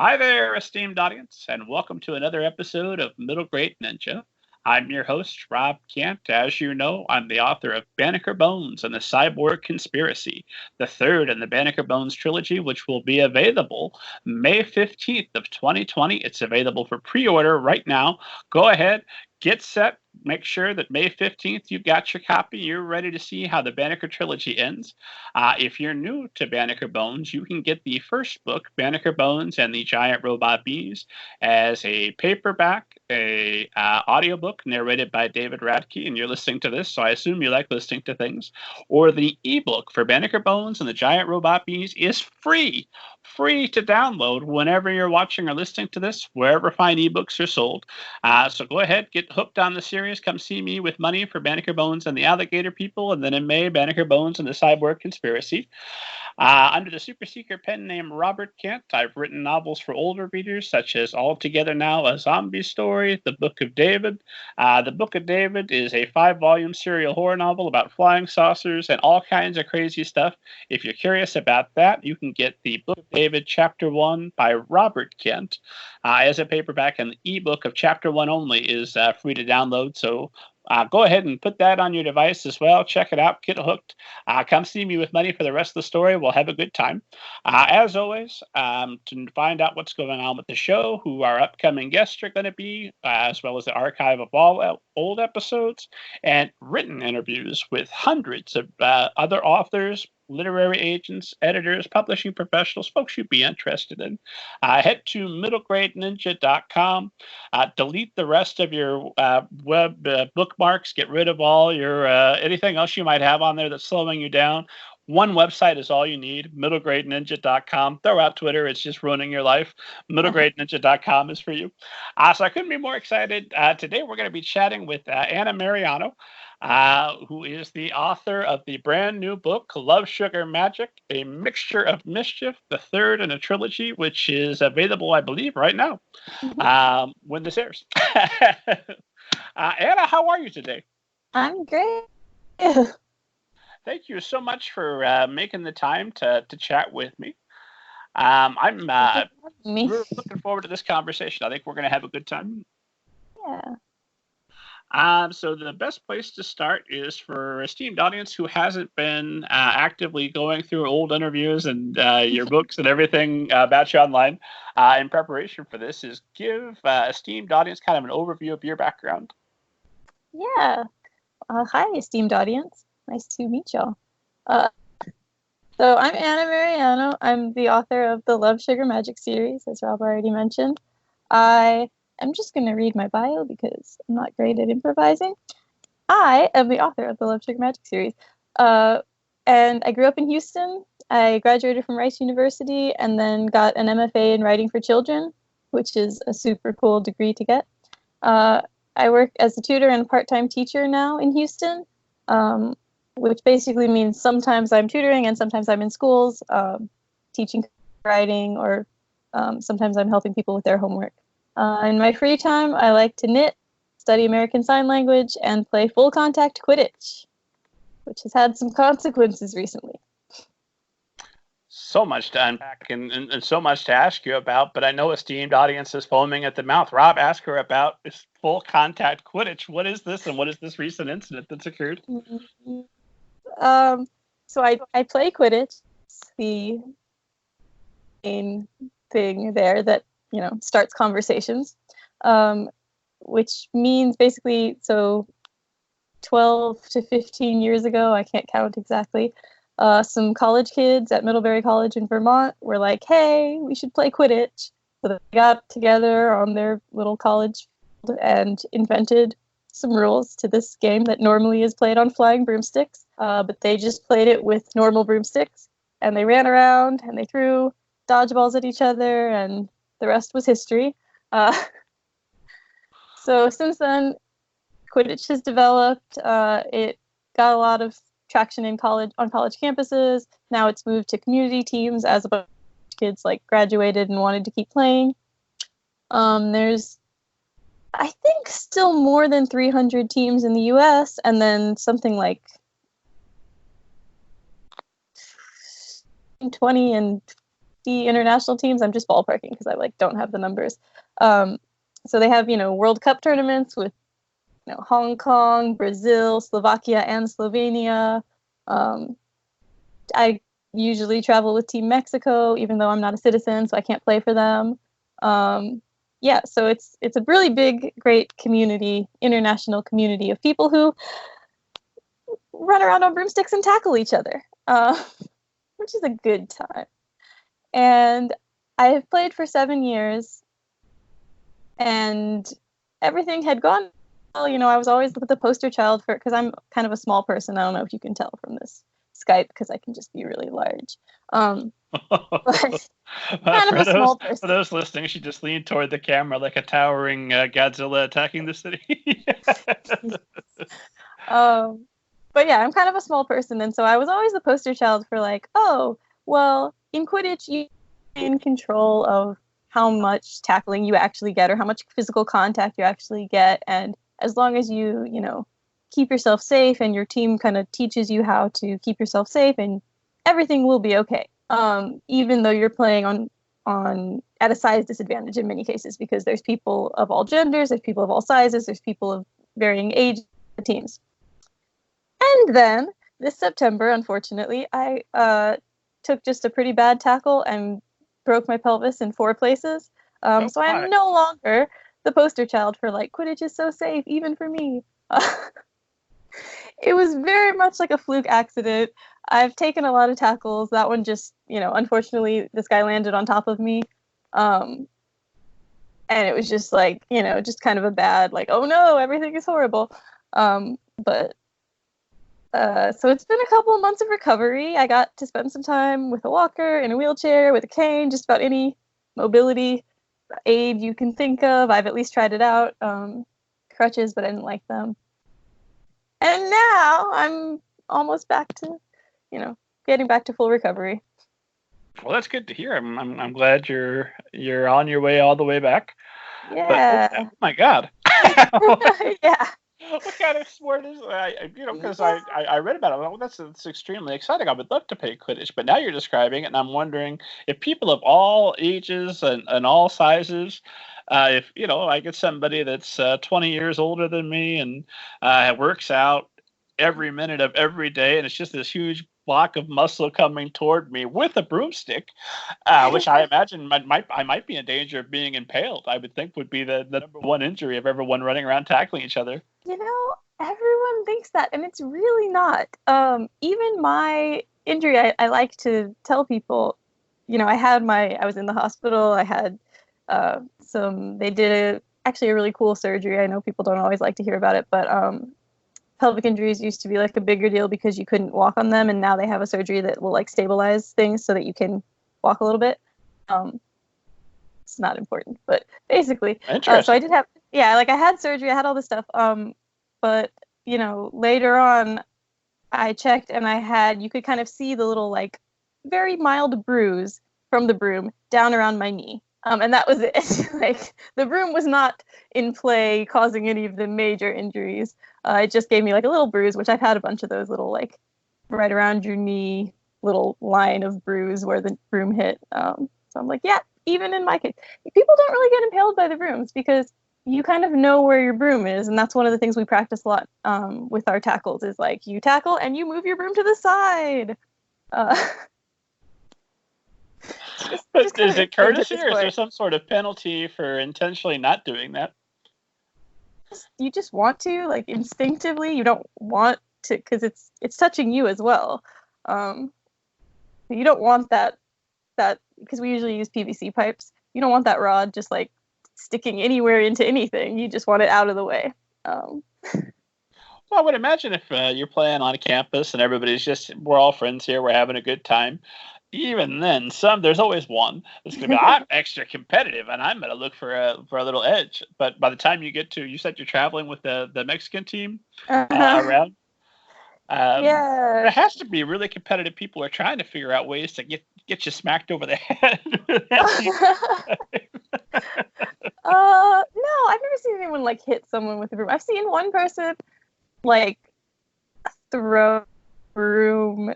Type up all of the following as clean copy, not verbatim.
Hi there, esteemed audience, and welcome to another episode of Middle Grade Ninja. I'm your host, Rob Kent. As you know, I'm the author of Banneker Bones and the Cyborg Conspiracy, the third in the Banneker Bones trilogy, which will be available May 15th of 2020. It's available for pre-order right now. Go ahead, get set. Make sure that May 15th you've got your copy. You're ready to see how the Banneker trilogy ends. If you're new to Banneker Bones, you can get the first book, Banneker Bones and the Giant Robot Bees, as a paperback, a audiobook narrated by David Radke, and you're listening to this, so I assume you like listening to things. Or the ebook for Banneker Bones and the Giant Robot Bees is free to download whenever you're watching or listening to this, wherever fine ebooks are sold. So go ahead, get hooked on the series. Come see me with money for Banneker Bones and the Alligator People, and then in May, Banneker Bones and the Cyborg Conspiracy. Under the super secret pen name Robert Kent, I've written novels for older readers, such as All Together Now, A Zombie Story, The Book of David. The Book of David is a 5-volume serial horror novel about flying saucers and all kinds of crazy stuff. If you're curious about that, you can get The Book of David Chapter 1 by Robert Kent as a paperback, and the ebook of Chapter 1 only is free to download, so go ahead and put that on your device as well. Check it out. Get hooked. Come see me with money for the rest of the story. We'll have a good time. As always, to find out what's going on with the show, who our upcoming guests are going to be, as well as the archive of all old episodes, and written interviews with hundreds of other authors, literary agents, editors, publishing professionals, folks you'd be interested in. Head to middlegradeninja.com. Delete the rest of your web bookmarks. Get rid of all your anything else you might have on there that's slowing you down. One website is all you need, middlegradeninja.com. Throw out Twitter. It's just ruining your life. Middlegradeninja.com is for you. So I couldn't be more excited. Today we're going to be chatting with Anna Meriano, who is the author of the brand new book, Love, Sugar, Magic, A Mixture of Mischief, the third in a trilogy, which is available, I believe, right now when this airs. Anna, how are you today? I'm great. Thank you so much for making the time to chat with me. I'm really looking forward to this conversation. I think we're going to have a good time. Yeah. So the best place to start is for esteemed audience who hasn't been actively going through old interviews and your books and everything about you online in preparation for this, is give esteemed audience kind of an overview of your background. Yeah. Hi, esteemed audience. Nice to meet y'all. So I'm Anna Meriano. I'm the author of the Love, Sugar, Magic series, as Rob already mentioned. I am just going to read my bio because I'm not great at improvising. I am the author of the Love, Sugar, Magic series. And I grew up in Houston. I graduated from Rice University and then got an MFA in Writing for Children, which is a super cool degree to get. I work as a tutor and a part-time teacher now in Houston, which basically means sometimes I'm tutoring and sometimes I'm in schools teaching writing, or sometimes I'm helping people with their homework. In my free time, I like to knit, study American Sign Language, and play full contact Quidditch, which has had some consequences recently. So much to unpack and so much to ask you about, but I know esteemed audience is foaming at the mouth. Rob, ask her about this full contact Quidditch. What is this, and what is this recent incident that's occurred? So I play Quidditch, the main thing there that, starts conversations, which means basically, so 12 to 15 years ago, I can't count exactly, some college kids at Middlebury College in Vermont were like, hey, we should play Quidditch. So they got together on their little college field and invented some rules to this game that normally is played on flying broomsticks, but they just played it with normal broomsticks, and they ran around and they threw dodgeballs at each other, and the rest was history. So since then, Quidditch has developed. It got a lot of traction on college campuses. Now it's moved to community teams as a bunch of kids graduated and wanted to keep playing. There's, I think, still more than 300 teams in the U.S., and then something like 20 in 50 international teams. I'm just ballparking because I don't have the numbers. So they have, World Cup tournaments with, Hong Kong, Brazil, Slovakia, and Slovenia. I usually travel with Team Mexico, even though I'm not a citizen, so I can't play for them. Yeah, so it's a really big, great community, international community of people who run around on broomsticks and tackle each other, which is a good time. And I have played for 7 years, and everything had gone well. I was always the poster child for, because I'm kind of a small person. I don't know if you can tell from this Skype, because I can just be really large. But kind of a small person. For those listening, she just leaned toward the camera like a towering Godzilla attacking the city. But yeah, I'm kind of a small person, and so I was always the poster child for oh, well, in Quidditch, you're in control of how much tackling you actually get or how much physical contact you actually get, and as long as you, keep yourself safe and your team kind of teaches you how to keep yourself safe, and everything will be okay. Even though you're playing on at a size disadvantage in many cases, because there's people of all genders, there's people of all sizes, there's people of varying age teams. And then this September, unfortunately, I took just a pretty bad tackle and broke my pelvis in 4 places. So I am no longer the poster child for Quidditch is so safe, even for me. It was very much like a fluke accident. I've taken a lot of tackles. That one just, unfortunately, this guy landed on top of me. And it was just just kind of a bad, oh no, everything is horrible. So it's been a couple of months of recovery. I got to spend some time with a walker, in a wheelchair, with a cane, just about any mobility aid you can think of. I've at least tried it out. Crutches, but I didn't like them. And now I'm almost back to, getting back to full recovery. Well, that's good to hear. I'm glad you're on your way all the way back. Yeah. But, oh my God. Yeah. What kind of sport is because I read about it. Well, that's extremely exciting. I would love to play Quidditch, but now you're describing it, and I'm wondering if people of all ages and all sizes, if I get somebody that's 20 years older than me and works out every minute of every day, and it's just this huge block of muscle coming toward me with a broomstick, which I imagine I might be in danger of being impaled. I would think would be the number one injury of everyone running around tackling each other. Everyone thinks that, and it's really not. Even my injury, I like to tell people, I was in the hospital. I had they did actually a really cool surgery. I know people don't always like to hear about it, but pelvic injuries used to be a bigger deal because you couldn't walk on them, and now they have a surgery that will stabilize things so that you can walk a little bit. It's not important, but basically, so I did have, I had surgery, I had all this stuff. But later on, I checked and you could kind of see the little very mild bruise from the broom down around my knee. And that was it. The broom was not in play causing any of the major injuries. It just gave me a little bruise, which I've had a bunch of those little right around your knee little line of bruise where the broom hit. So I'm even in my case, people don't really get impaled by the brooms because you kind of know where your broom is, and that's one of the things we practice a lot with our tackles is you tackle and you move your broom to the side. But is it courtesy, or is there some sort of penalty for intentionally not doing that? You just want to, instinctively. You don't want to, because it's touching you as well. You don't want that because we usually use PVC pipes. You don't want that rod just sticking anywhere into anything. You just want it out of the way. Well, I would imagine if you're playing on a campus and we're all friends here, we're having a good time. Even then, there's always one that's going to be, I'm extra competitive and I'm going to look for a little edge. But by the time you said you're traveling with the Mexican team around. Yeah. There has to be really competitive people who are trying to figure out ways to get you smacked over the head. No, I've never seen anyone hit someone with a broom. I've seen one person throw broom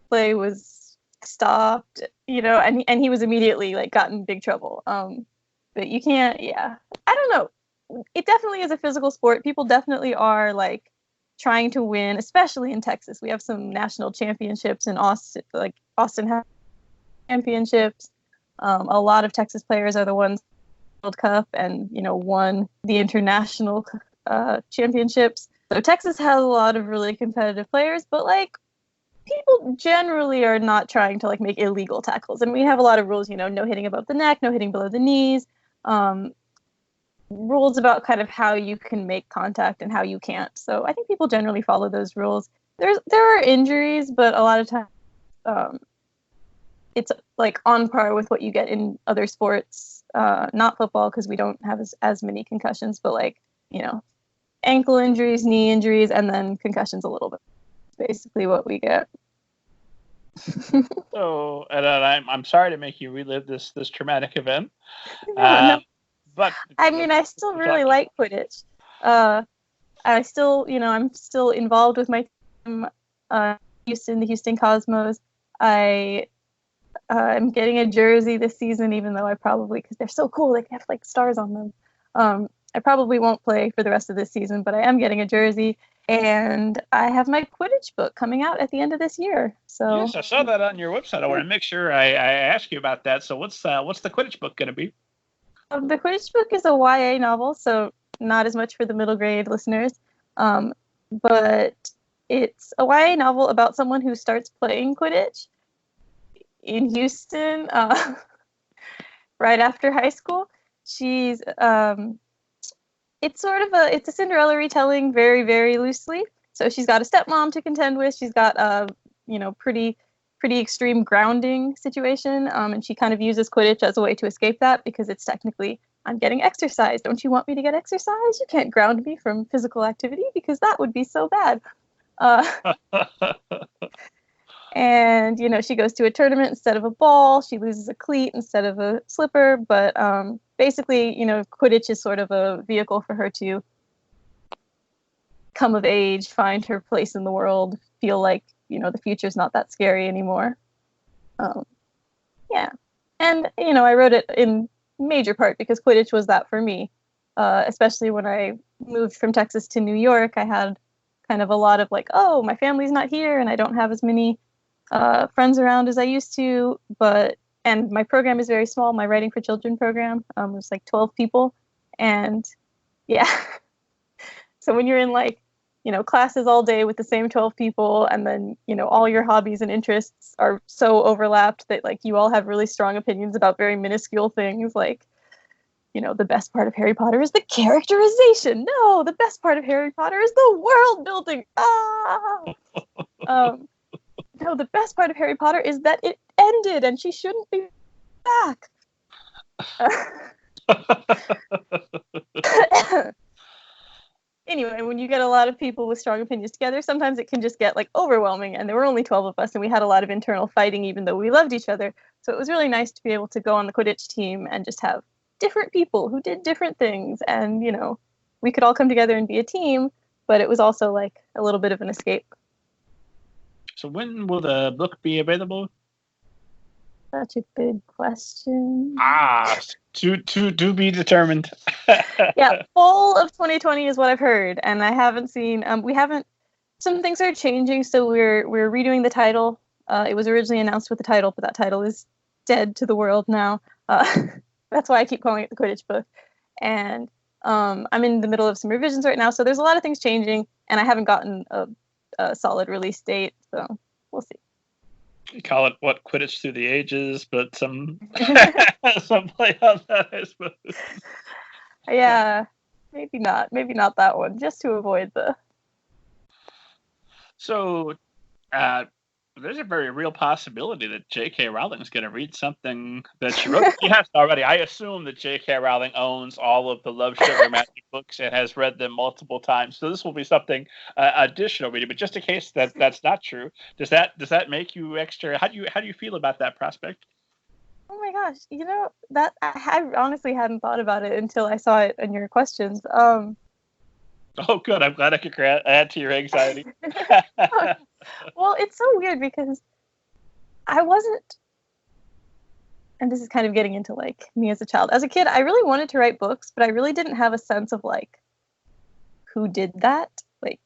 play was stopped and he was immediately like got in big trouble. But you can't, yeah. I don't know. It definitely is a physical sport. People definitely are like trying to win, especially in Texas. We have some national championships in Austin, like Austin has championships. A lot of Texas players are the ones World Cup and won the international championships. So Texas has a lot of really competitive players, but like people generally are not trying to like make illegal tackles. And we have a lot of rules, no hitting above the neck, no hitting below the knees, rules about kind of how you can make contact and how you can't. So I think people generally follow those rules. There are injuries, but a lot of times it's like on par with what you get in other sports. Not football because we don't have as many concussions, but like, ankle injuries, knee injuries, and then concussions a little bit. Basically what we get. So, and I'm sorry to make you relive this traumatic event. No. But I mean, I still really like Quidditch. I still, I'm still involved with my team, the Houston Cosmos. I'm getting a jersey this season, even though because they're so cool, they have like stars on them. I probably won't play for the rest of this season, but I am getting a jersey, and I have my Quidditch book coming out at the end of this year. So yes, I saw that on your website. I want to make sure I ask you about that. So what's the Quidditch book going to be? The Quidditch book is a YA novel, so not as much for the middle grade listeners, but it's a YA novel about someone who starts playing Quidditch in Houston right after high school. She's it's a Cinderella retelling, very, very loosely. So she's got a stepmom to contend with. She's got a pretty extreme grounding situation, and she kind of uses Quidditch as a way to escape that because it's technically, I'm getting exercise. Don't you want me to get exercise? You can't ground me from physical activity because that would be so bad. And she goes to a tournament instead of a ball. She loses a cleat instead of a slipper. But basically, Quidditch is sort of a vehicle for her to come of age, find her place in the world, feel like the future's not that scary anymore. Yeah. And, I wrote it in major part because Quidditch was that for me. Especially when I moved from Texas to New York, I had kind of a lot of like, oh, my family's not here and I don't have as many friends around as I used to. And my program is very small. My Writing for Children program was like 12 people. And yeah. So when you're in like, classes all day with the same 12 people, and then, all your hobbies and interests are so overlapped that like you all have really strong opinions about very minuscule things like, the best part of Harry Potter is the characterization. No, the best part of Harry Potter is the world building. No, the best part of Harry Potter is that it ended and she shouldn't be back. Anyway, when you get a lot of people with strong opinions together, sometimes it can just get like overwhelming, and there were only 12 of us and we had a lot of internal fighting even though we loved each other. So it was really nice to be able to go on the Quidditch team and just have different people who did different things, and we could all come together and be a team, but it was also like a little bit of an escape. So when will the book be available? Such a big question. To be determined. Yeah, fall of 2020 is what I've heard, and I haven't seen. Some things are changing, so we're redoing the title. It was originally announced with the title, but that title is dead to the world now. That's why I keep calling it the Quidditch Book. And I'm in the middle of some revisions right now, so there's a lot of things changing, and I haven't gotten a solid release date, so we'll see. You call it what, Quidditch Through the Ages, but some play on that, I suppose. Yeah, maybe not that one, just to avoid the. So, there's a very real possibility that J.K. Rowling is going to read something that she wrote. She has already. I assume that J.K. Rowling owns all of the Love, Sugar, Magic books and has read them multiple times. So this will be something additional reading. But just in case that's not true, does that make you extra? How do you feel about that prospect? Oh my gosh, that I honestly hadn't thought about it until I saw it in your questions. Oh, good. I'm glad I could add to your anxiety. Well, it's so weird because I wasn't and this is kind of getting into like me as a child. As a kid, I really wanted to write books, but I really didn't have a sense of like who did that, like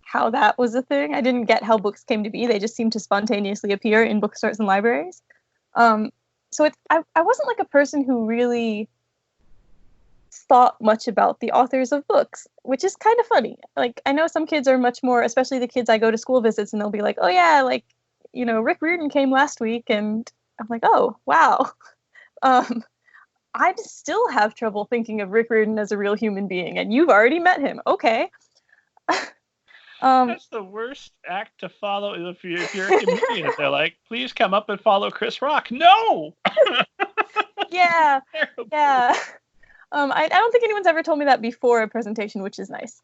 how that was a thing. I didn't get how books came to be. They just seemed to spontaneously appear in bookstores and libraries. So I wasn't like a person who really thought much about the authors of books, which is kind of funny. Like, I know some kids are much more, especially the kids I go to school visits, and they'll be like, oh yeah, like, you know, Rick Riordan came last week, and I'm like, oh, wow. I still have trouble thinking of Rick Riordan as a real human being, and you've already met him. Okay. That's the worst act to follow if you're a comedian. They're like, please come up and follow Chris Rock. No! Yeah. Yeah. I don't think anyone's ever told me that before a presentation, which is nice.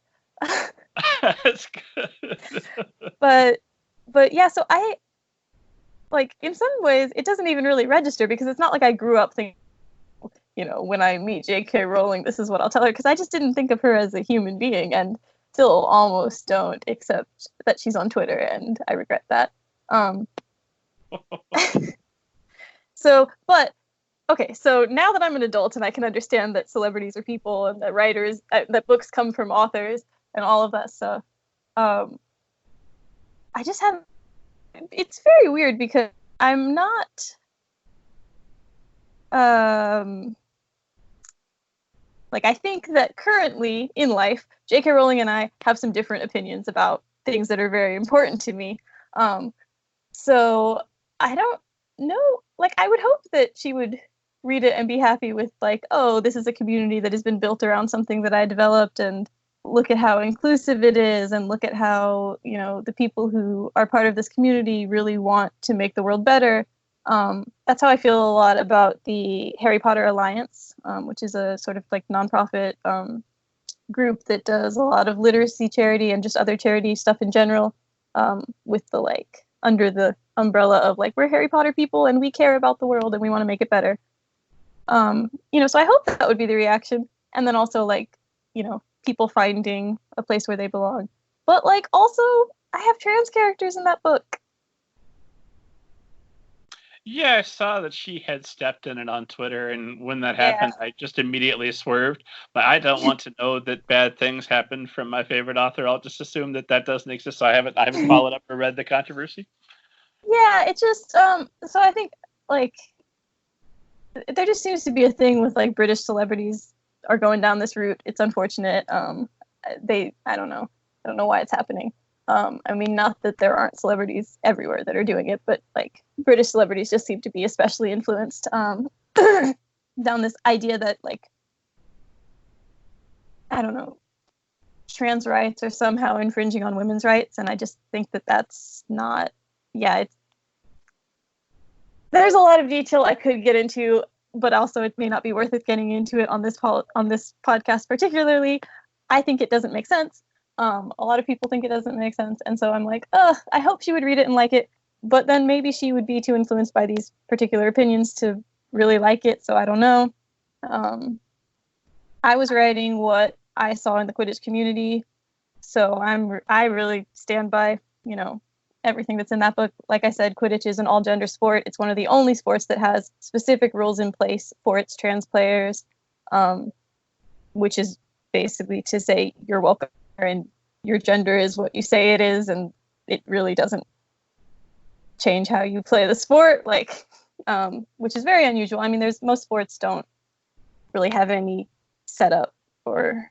That's good. But yeah, so I, like, in some ways, it doesn't even really register, because it's not like I grew up thinking, you know, when I meet J.K. Rowling, this is what I'll tell her, because I just didn't think of her as a human being, and still almost don't, except that she's on Twitter, and I regret that. Okay, so now that I'm an adult and I can understand that celebrities are people and that writers, that books come from authors and all of that stuff, I just have, it's very weird because I'm not, like, I think that currently in life, J.K. Rowling and I have some different opinions about things that are very important to me. So I don't know, like, I would hope that she would read it and be happy with, like, oh, this is a community that has been built around something that I developed, and look at how inclusive it is, and look at how, you know, the people who are part of this community really want to make the world better. That's how I feel a lot about the Harry Potter Alliance, which is a sort of like nonprofit group that does a lot of literacy charity and just other charity stuff in general, with the, like, under the umbrella of, like, we're Harry Potter people and we care about the world and we want to make it better. You know, so I hope that would be the reaction. And then also, like, you know, people finding a place where they belong. But, like, also, I have trans characters in that book. Yeah, I saw that she had stepped in it on Twitter, and when that happened, I just immediately swerved. But I don't want to know that bad things happen from my favorite author. I'll just assume that that doesn't exist. So I haven't followed up or read the controversy. Yeah, it just, so I think, like, there just seems to be a thing with, like, British celebrities are going down this route. It's unfortunate. I don't know why it's happening. I mean, not that there aren't celebrities everywhere that are doing it, but, like, British celebrities just seem to be especially influenced down this idea that, like, I don't know, trans rights are somehow infringing on women's rights, and I just think that that's not, there's a lot of detail I could get into, but also it may not be worth it getting into it on this podcast particularly. I think it doesn't make sense. A lot of people think it doesn't make sense, and so I'm like, I hope she would read it and like it, but then maybe she would be too influenced by these particular opinions to really like it, so I don't know. I was writing what I saw in the Quidditch community, so I really stand by, you know, everything that's in that book. Like I said, Quidditch is an all-gender sport. It's one of the only sports that has specific rules in place for its trans players, which is basically to say you're welcome and your gender is what you say it is, and it really doesn't change how you play the sport, like, which is very unusual. I mean, most sports don't really have any setup for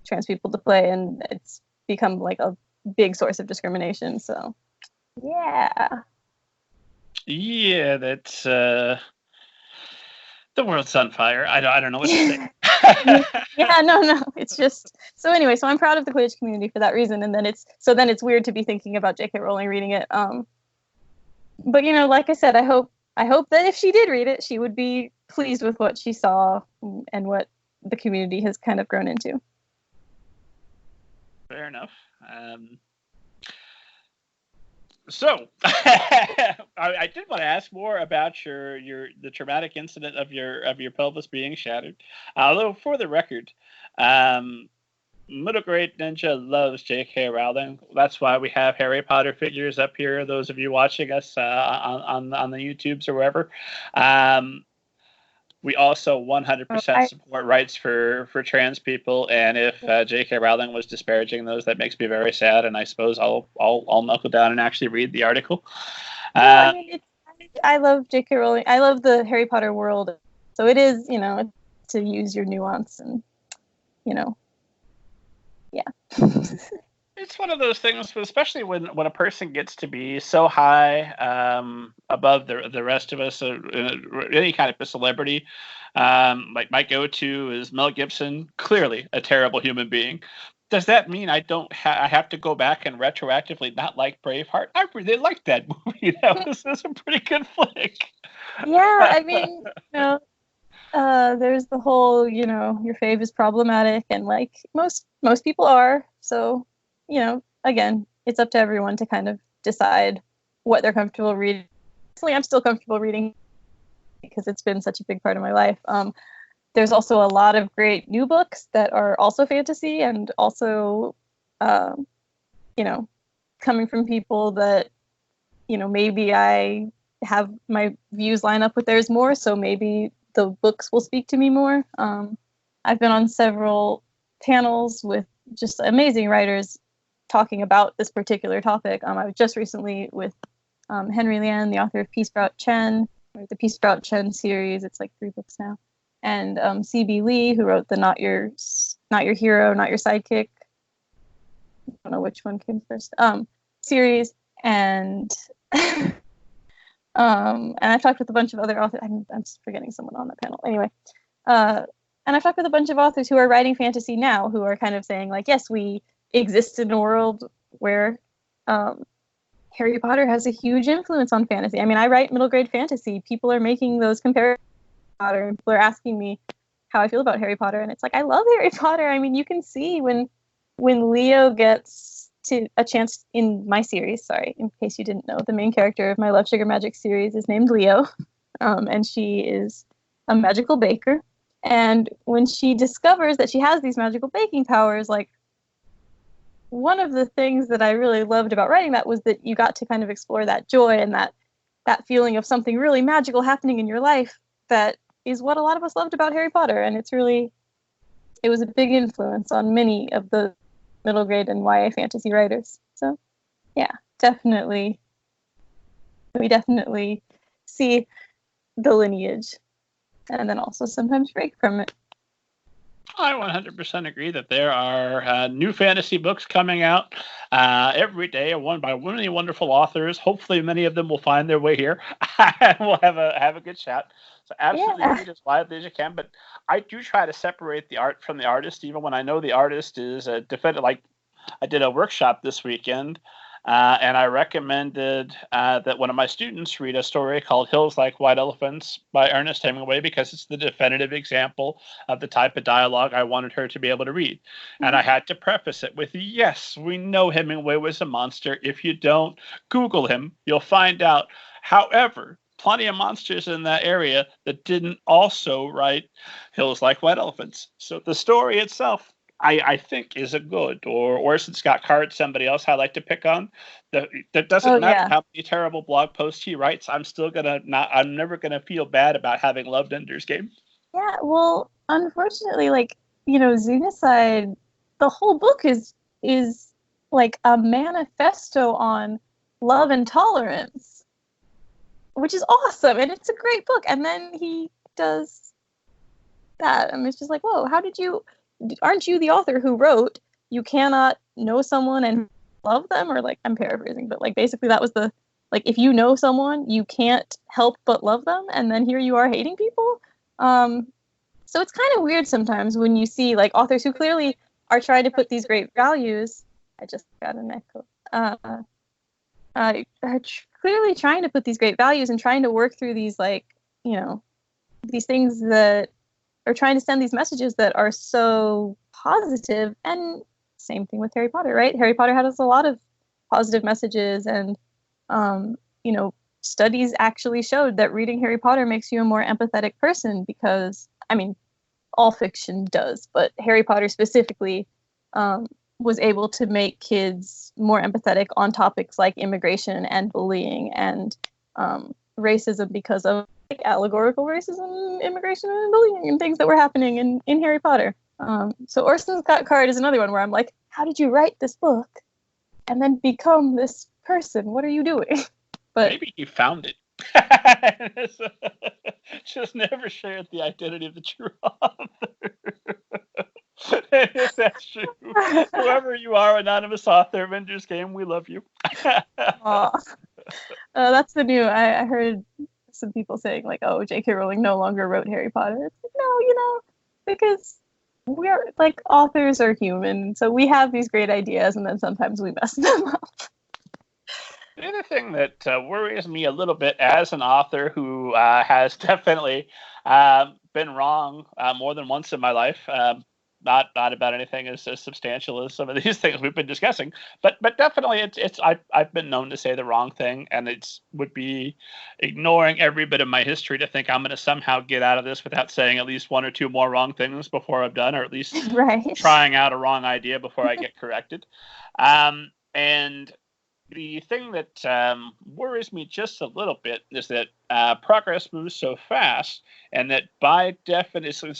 trans people to play, and it's become like a big source of discrimination. So yeah, that's the world's on fire. I don't know what to say. Yeah, no, it's just, so anyway, so I'm proud of the Quidditch community for that reason, and then it's weird to be thinking about J.K. Rowling reading it, but, you know, like I said, I hope that if she did read it, she would be pleased with what she saw and what the community has kind of grown into. Fair enough. So I did want to ask more about the traumatic incident of your pelvis being shattered. Although, for the record, Middle grade ninja loves J.K. Rowling. That's why we have Harry Potter figures up here. Those of you watching us on the YouTubes or wherever. Um, we also Oh, 100% support rights for trans people. And if J.K. Rowling was disparaging those, that makes me very sad. And I suppose I'll knuckle down and actually read the article. no, I mean, I love J.K. Rowling. I love the Harry Potter world. So it is, to use your nuance and, yeah. It's one of those things, especially when a person gets to be so high above the rest of us, any kind of a celebrity. Like my go-to is Mel Gibson, clearly a terrible human being. Does that mean I don't I have to go back and retroactively not like Braveheart? I really liked that movie. That's a pretty good flick. Yeah, I mean, there's the whole, your fave is problematic, and like most people are. So, again, it's up to everyone to kind of decide what they're comfortable reading. Personally, I'm still comfortable reading because it's been such a big part of my life. There's also a lot of great new books that are also fantasy and also, coming from people that, maybe I have my views line up with theirs more. So maybe the books will speak to me more. I've been on several panels with just amazing writers talking about this particular topic. I was just recently with Henry Lian, the author of Peace Sprout Chen, or the Peace Sprout Chen series. It's like 3 books now. And C.B. Lee, who wrote the Not Your Hero, Not Your Sidekick. I don't know which one came first. Series. And and I've talked with a bunch of other authors. I'm just forgetting someone on that panel. Anyway, and I've talked with a bunch of authors who are writing fantasy now, who are kind of saying like, yes, we exist in a world where Harry Potter has a huge influence on fantasy. I mean, I write middle grade fantasy. People are making those comparisons to Harry Potter, and people are asking me how I feel about Harry Potter, and it's like, I love Harry Potter. I mean, you can see when Leo gets to a chance in my series, sorry, in case you didn't know, the main character of my Love, Sugar, Magic series is named Leo, and she is a magical baker. And when she discovers that she has these magical baking powers, like, one of the things that I really loved about writing that was that you got to kind of explore that joy and that feeling of something really magical happening in your life. That is what a lot of us loved about Harry Potter, and it was a big influence on many of the middle grade and YA fantasy writers. So, yeah, we definitely see the lineage, and then also sometimes break from it. I 100% agree that there are new fantasy books coming out every day, one by many wonderful authors. Hopefully, many of them will find their way here, and we'll have a good chat. So absolutely read as widely as you can. But I do try to separate the art from the artist, even when I know the artist is a defendant. Like I did a workshop this weekend, and I recommended that one of my students read a story called Hills Like White Elephants by Ernest Hemingway, because it's the definitive example of the type of dialogue I wanted her to be able to read. Mm-hmm. And I had to preface it with, yes, we know Hemingway was a monster. If you don't, Google him. You'll find out. However, plenty of monsters in that area that didn't also write Hills Like White Elephants. So the story itself, I think, is a good, or Orson Scott Card, somebody else I like to pick on. That doesn't matter how many terrible blog posts he writes. I'm never gonna feel bad about having loved Ender's Game. Yeah, well, unfortunately, like, Xenocide, the whole book is like a manifesto on love and tolerance, which is awesome, and it's a great book. And then he does that, and it's just like, whoa, aren't you the author who wrote you cannot know someone and love them? Or, like, I'm paraphrasing, but, like, basically that was if you know someone, you can't help but love them, and then here you are hating people. So it's kind of weird sometimes when you see, like, authors who clearly are trying to put these great values. I just got an echo. Are clearly trying to put these great values and trying to work through these, like, these things that are trying to send these messages that are so positive. And same thing with Harry Potter, right? Harry Potter has a lot of positive messages, and studies actually showed that reading Harry Potter makes you a more empathetic person, because, I mean, all fiction does, but Harry Potter specifically was able to make kids more empathetic on topics like immigration and bullying and racism because of like allegorical racism, immigration, and bullying and things that were happening in Harry Potter. So Orson Scott Card is another one where I'm like, how did you write this book and then become this person? What are you doing? But maybe he found it. Just never shared the identity of the true author. If that's true, whoever you are, anonymous author of Ender's Game, we love you. That's the new. I heard some people saying like, "Oh, J.K. Rowling no longer wrote Harry Potter." It's like, no, because we're like authors are human, so we have these great ideas, and then sometimes we mess them up. The other thing that worries me a little bit as an author who has definitely been wrong more than once in my life, not about anything as substantial as some of these things we've been discussing, but definitely I've been known to say the wrong thing, and it would be ignoring every bit of my history to think I'm going to somehow get out of this without saying at least one or two more wrong things before I'm done, or at least trying out a wrong idea before I get corrected. And the thing that worries me just a little bit is that progress moves so fast, and that by definition,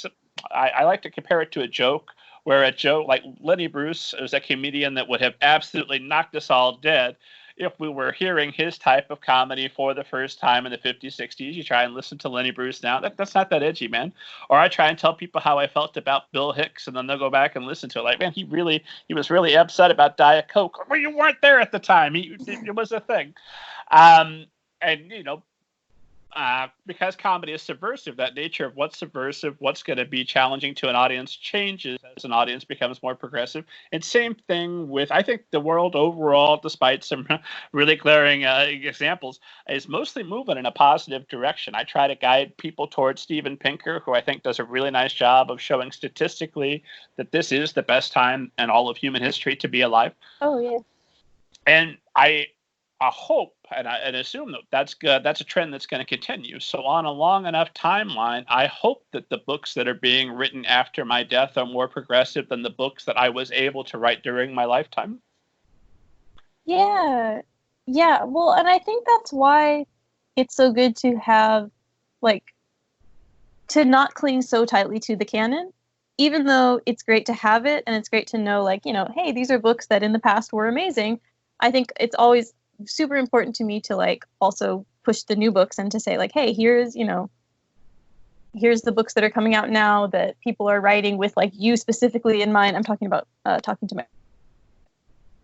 I like to compare it to a joke, where a joke like Lenny Bruce is a comedian that would have absolutely knocked us all dead if we were hearing his type of comedy for the first time in the 50s, 60s. You try and listen to Lenny Bruce now, that's not that edgy, man. Or I try and tell people how I felt about Bill Hicks, and then they'll go back and listen to it. Like, man, he was really upset about Diet Coke. Well, you weren't there at the time. It was a thing. And, because comedy is subversive, that nature of what's subversive, what's going to be challenging to an audience changes as an audience becomes more progressive. And same thing with, I think the world overall, despite some really glaring examples, is mostly moving in a positive direction. I try to guide people towards Steven Pinker, who I think does a really nice job of showing statistically that this is the best time in all of human history to be alive. Oh, yeah. And I hope and assume that that's good. That's a trend that's going to continue. So on a long enough timeline, I hope that the books that are being written after my death are more progressive than the books that I was able to write during my lifetime. Yeah. Well, and I think that's why it's so good to have, to not cling so tightly to the canon, even though it's great to have it and it's great to know, hey, these are books that in the past were amazing. I think it's always super important to me to also push the new books and to say hey, here's the books that are coming out now that people are writing with you specifically in mind. I'm talking about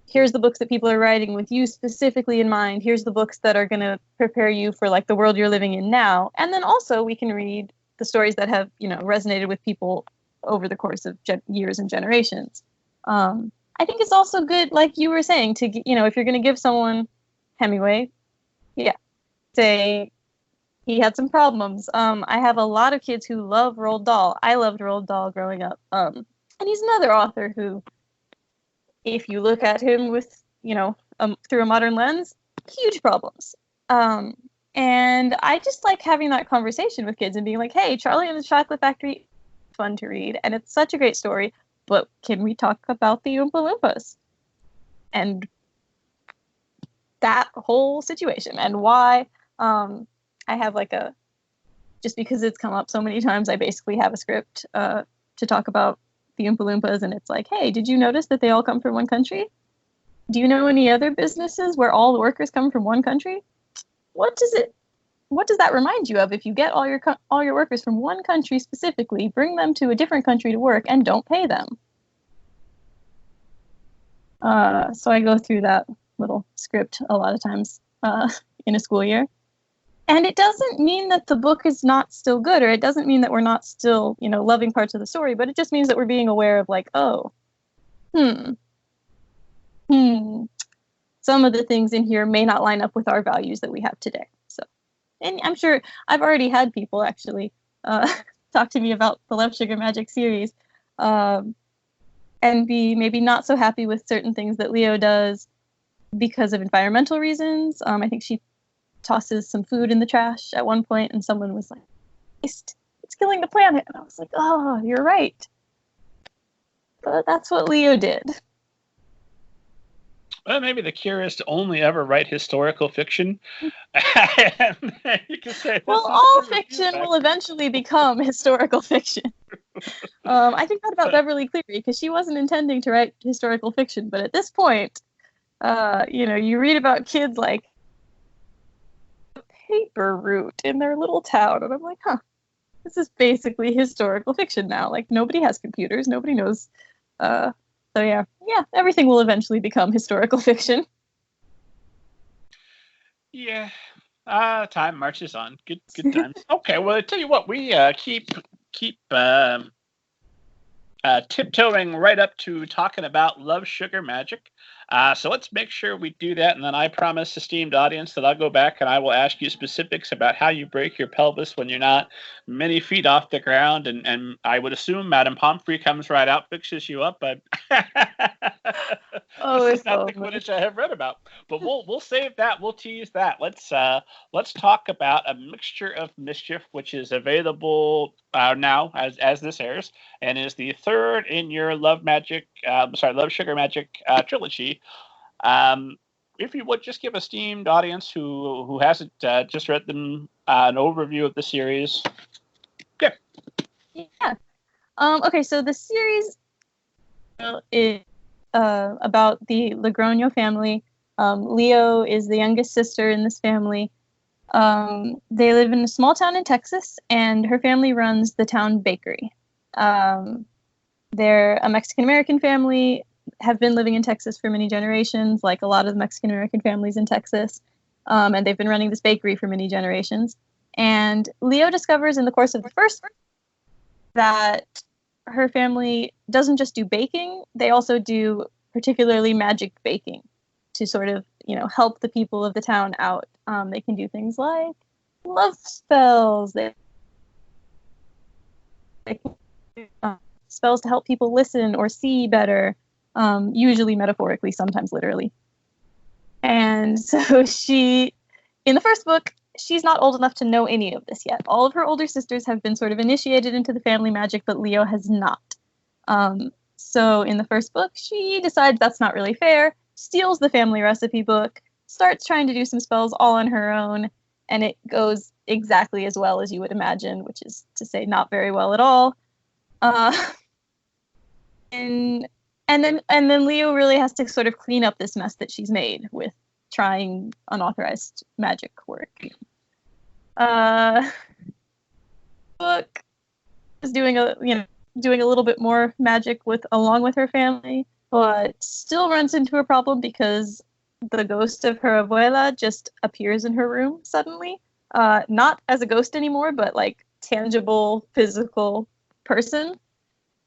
here's the books that people are writing with you specifically in mind. Here's the books that are going to prepare you for the world you're living in now. And then also we can read the stories that have resonated with people over the course of years and generations. I think it's also good, like you were saying, to if you're going to give someone Hemingway, say he had some problems. I have a lot of kids who love Roald Dahl. I loved Roald Dahl growing up. And he's another author who, if you look at him with, through a modern lens, huge problems. And I just like having that conversation with kids and being like, hey, Charlie and the Chocolate Factory, fun to read. And it's such a great story. But can we talk about the Oompa Loompas? And that whole situation and why I have just because it's come up so many times, I basically have a script to talk about the Oompa Loompas, and it's hey, did you notice that they all come from one country? Do you know any other businesses where all the workers come from one country? What does that remind you of if you get all your workers from one country specifically, bring them to a different country to work, and don't pay them? So I go through that little script a lot of times in a school year. And it doesn't mean that the book is not still good, or it doesn't mean that we're not still, loving parts of the story, but it just means that we're being aware of some of the things in here may not line up with our values that we have today. So, and I'm sure I've already had people actually talk to me about the Love, Sugar, Magic series and be maybe not so happy with certain things that Leo does because of environmental reasons. I think she tosses some food in the trash at one point, and someone was like, it's killing the planet. And I was like, oh, you're right. But that's what Leo did. Well, maybe the cure is to only ever write historical fiction. And you can say well, all fiction will eventually become historical fiction. I think that about Beverly Cleary, because she wasn't intending to write historical fiction, but at this point, you read about kids like paper route in their little town, and I'm like, this is basically historical fiction now. Like, nobody has computers, nobody knows. So yeah, everything will eventually become historical fiction. Yeah. Time marches on. Good times. Okay, well, I tell you what, we keep tiptoeing right up to talking about Love, Sugar, Magic. So let's make sure we do that, and then I promise, esteemed audience, that I'll go back and I will ask you specifics about how you break your pelvis when you're not many feet off the ground, and I would assume Madame Pomfrey comes right out, fixes you up, but this is not the Quidditch I have read about. But we'll save that. We'll tease that. Let's talk about A Mixture of Mischief, which is available now as this airs, and is the third in your Love, Sugar, Magic trilogy. If you would just give esteemed audience who hasn't just read them an overview of the series. Yeah. Okay, so the series is about the Logroño family. Leo is the youngest sister in this family. They live in a small town in Texas, and her family runs the town bakery. They're a Mexican-American family, have been living in Texas for many generations, like a lot of the Mexican-American families in Texas. And they've been running this bakery for many generations. And Leo discovers in the course of the first that her family doesn't just do baking, they also do particularly magic baking to sort of, help the people of the town out. They can do things like love spells. They spells to help people listen or see better, usually metaphorically, sometimes literally. And so in the first book, she's not old enough to know any of this yet. All of her older sisters have been sort of initiated into the family magic, but Leo has not. So in the first book, she decides that's not really fair, steals the family recipe book, starts trying to do some spells all on her own, and it goes exactly as well as you would imagine, which is to say not very well at all. And then Leo really has to sort of clean up this mess that she's made with trying unauthorized magic work. Book is doing a little bit more magic along with her family, but still runs into a problem because the ghost of her abuela just appears in her room suddenly. Not as a ghost anymore, but like tangible, physical person.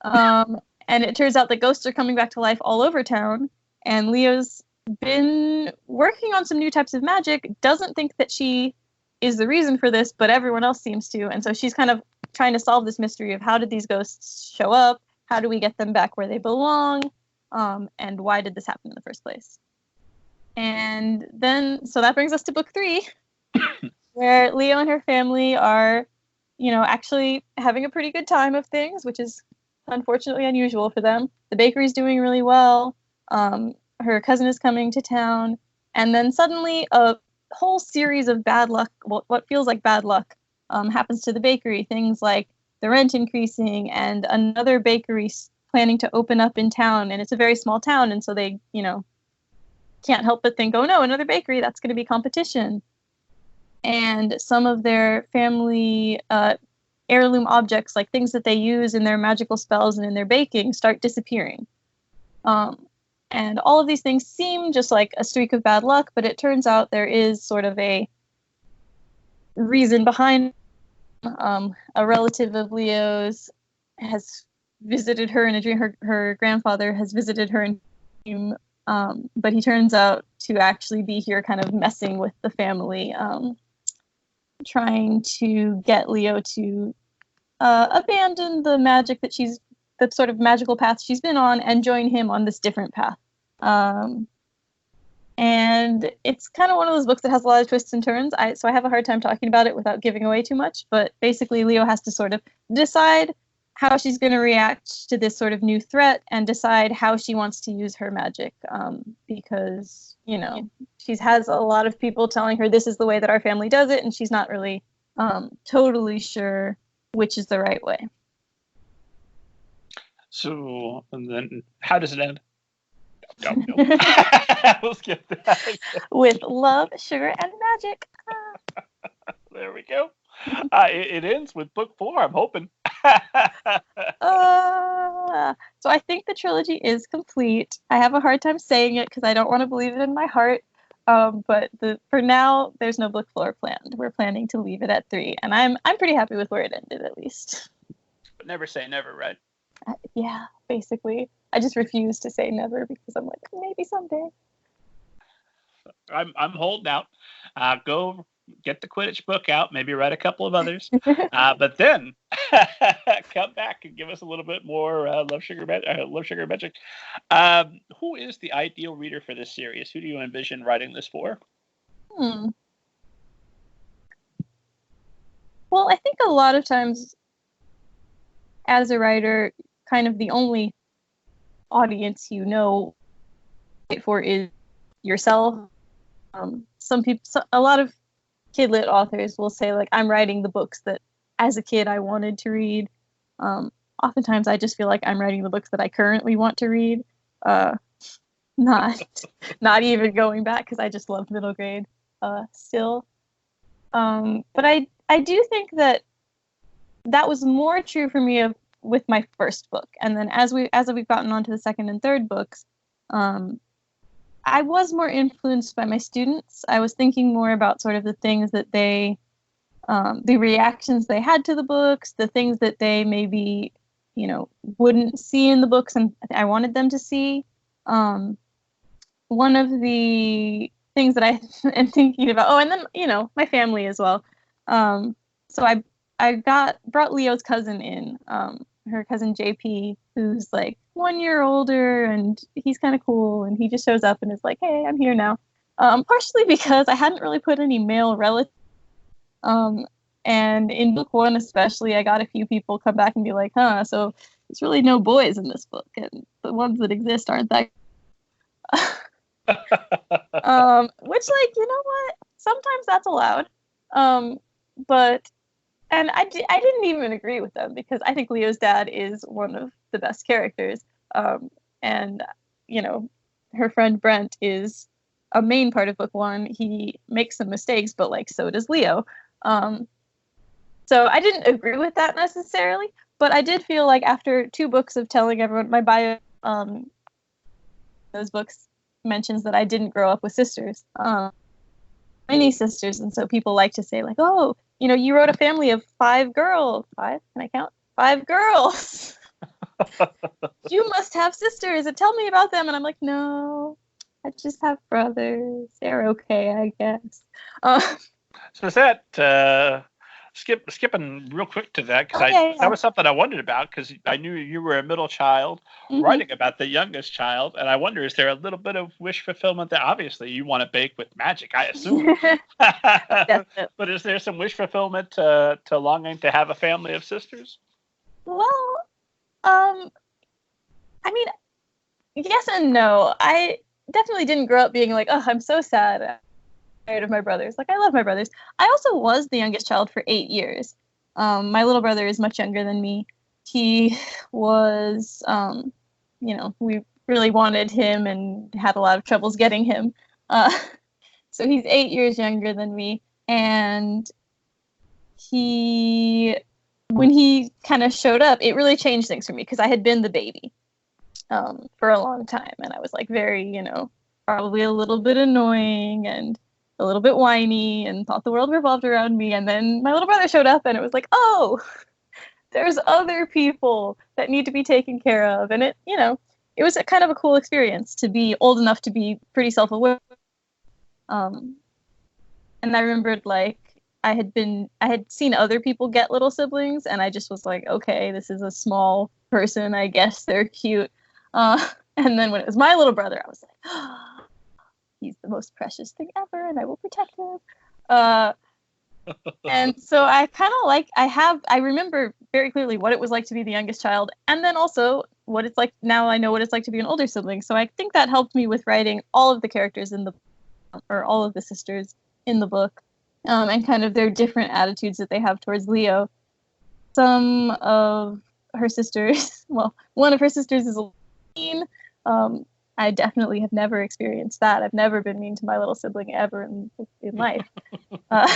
And it turns out that ghosts are coming back to life all over town, and Leo's been working on some new types of magic, doesn't think that she is the reason for this, but everyone else seems to, and so she's kind of trying to solve this mystery of how did these ghosts show up, how do we get them back where they belong, and why did this happen in the first place. And then, so that brings us to book 3, where Leo and her family are, actually having a pretty good time of things, which is unfortunately unusual for them. The bakery's doing really well. Her cousin is coming to town, and then suddenly a whole series of bad luck, what feels like bad luck, happens to the bakery. Things like the rent increasing and another bakery planning to open up in town, and it's a very small town, and so they, can't help but think, oh no, another bakery, that's going to be competition. And some of their family heirloom objects, like things that they use in their magical spells and in their baking, start disappearing. And all of these things seem just like a streak of bad luck, but it turns out there is sort of a reason behind. A relative of Leo's has visited her in a dream. Her grandfather has visited her in a dream, but he turns out to actually be here kind of messing with the family, trying to get Leo to abandon the magic that sort of magical path she's been on and join him on this different path. And it's kind of one of those books that has a lot of twists and turns. So I have a hard time talking about it without giving away too much. But basically, Leo has to sort of decide how she's going to react to this sort of new threat and decide how she wants to use her magic. Because, you know, she has a lot of people telling her this is the way that our family does it, and she's not really totally sure which is the right way. So, and then how does it end? Don't know. We'll skip that. With love, sugar, and magic. There we go. It ends with book 4, I'm hoping. So I think the trilogy is complete. I have a hard time saying it because I don't want to believe it in my heart. But for now, there's no book 4 planned. We're planning to leave it at 3, and I'm pretty happy with where it ended, at least. But never say never, right? Yeah, basically. I just refuse to say never because I'm like, maybe someday. I'm holding out. Go get the Quidditch book out, maybe write a couple of others, but then come back and give us a little bit more Love Sugar Magic. Who is the ideal reader for this series? Who do you envision writing this for? Well, I think a lot of times as a writer, kind of the only audience you know for is yourself. A lot of kid lit authors will say, like, I'm writing the books that as a kid I wanted to read. Oftentimes I just feel like I'm writing the books that I currently want to read. Not even going back because I just loved middle grade still. But I do think that was more true for me with my first book. And then as we've gotten on to the second and third books, I was more influenced by my students. I was thinking more about sort of the things that the reactions they had to the books, the things that they maybe, you know, wouldn't see in the books and I wanted them to see. One of the things that I am thinking about, and then, you know, my family as well. So I brought Leo's cousin in, her cousin JP, who's like 1 year older, and he's kind of cool, and he just shows up and is like, hey, I'm here now. Partially because I hadn't really put any male relatives. And in book 1 especially, I got a few people come back and be like, so there's really no boys in this book, and the ones that exist aren't that which, like, you know what? Sometimes that's allowed. And I didn't even agree with them because I think Leo's dad is one of the best characters. And, you know, her friend Brent is a main part of book 1. He makes some mistakes, but, like, so does Leo. So I didn't agree with that necessarily, but I did feel like after 2 books of telling everyone my bio, those books mentions that I didn't grow up with sisters. Many sisters, and so people like to say, like, oh, you know, you wrote a family of 5 girls. 5? Can I count? 5 girls. You must have sisters, and tell me about them. And I'm like, no, I just have brothers. They're okay, I guess. So is that skipping real quick to that because that was something I wondered about because I knew you were a middle child writing about the youngest child, and I wonder, is there a little bit of wish fulfillment there? Obviously, you want to bake with magic, I assume. But is there some wish fulfillment to longing to have a family of sisters? Well, I mean, yes and no. I definitely didn't grow up being like, oh, I'm so sad of my brothers. Like, I love my brothers. I also was the youngest child for 8 years. My little brother is much younger than me. He was, you know, we really wanted him and had a lot of troubles getting him. So he's 8 years younger than me. And when he kind of showed up, it really changed things for me because I had been the baby for a long time. And I was, like, very, you know, probably a little bit annoying and a little bit whiny and thought the world revolved around me. And then my little brother showed up and it was like, oh, there's other people that need to be taken care of. And it, you know, it was a kind of a cool experience to be old enough to be pretty self-aware. And I remembered, like, I had seen other people get little siblings and I just was like, okay, this is a small person. I guess they're cute. And then when it was my little brother, I was like, oh, he's the most precious thing ever, and I will protect him. And so I kind of like, I remember very clearly what it was like to be the youngest child, and then also what it's like now I know what it's like to be an older sibling. So I think that helped me with writing all of the characters or all of the sisters in the book, and kind of their different attitudes that they have towards Leo. Some of her sisters, well, one of her sisters is a mean. I definitely have never experienced that. I've never been mean to my little sibling ever in life. No.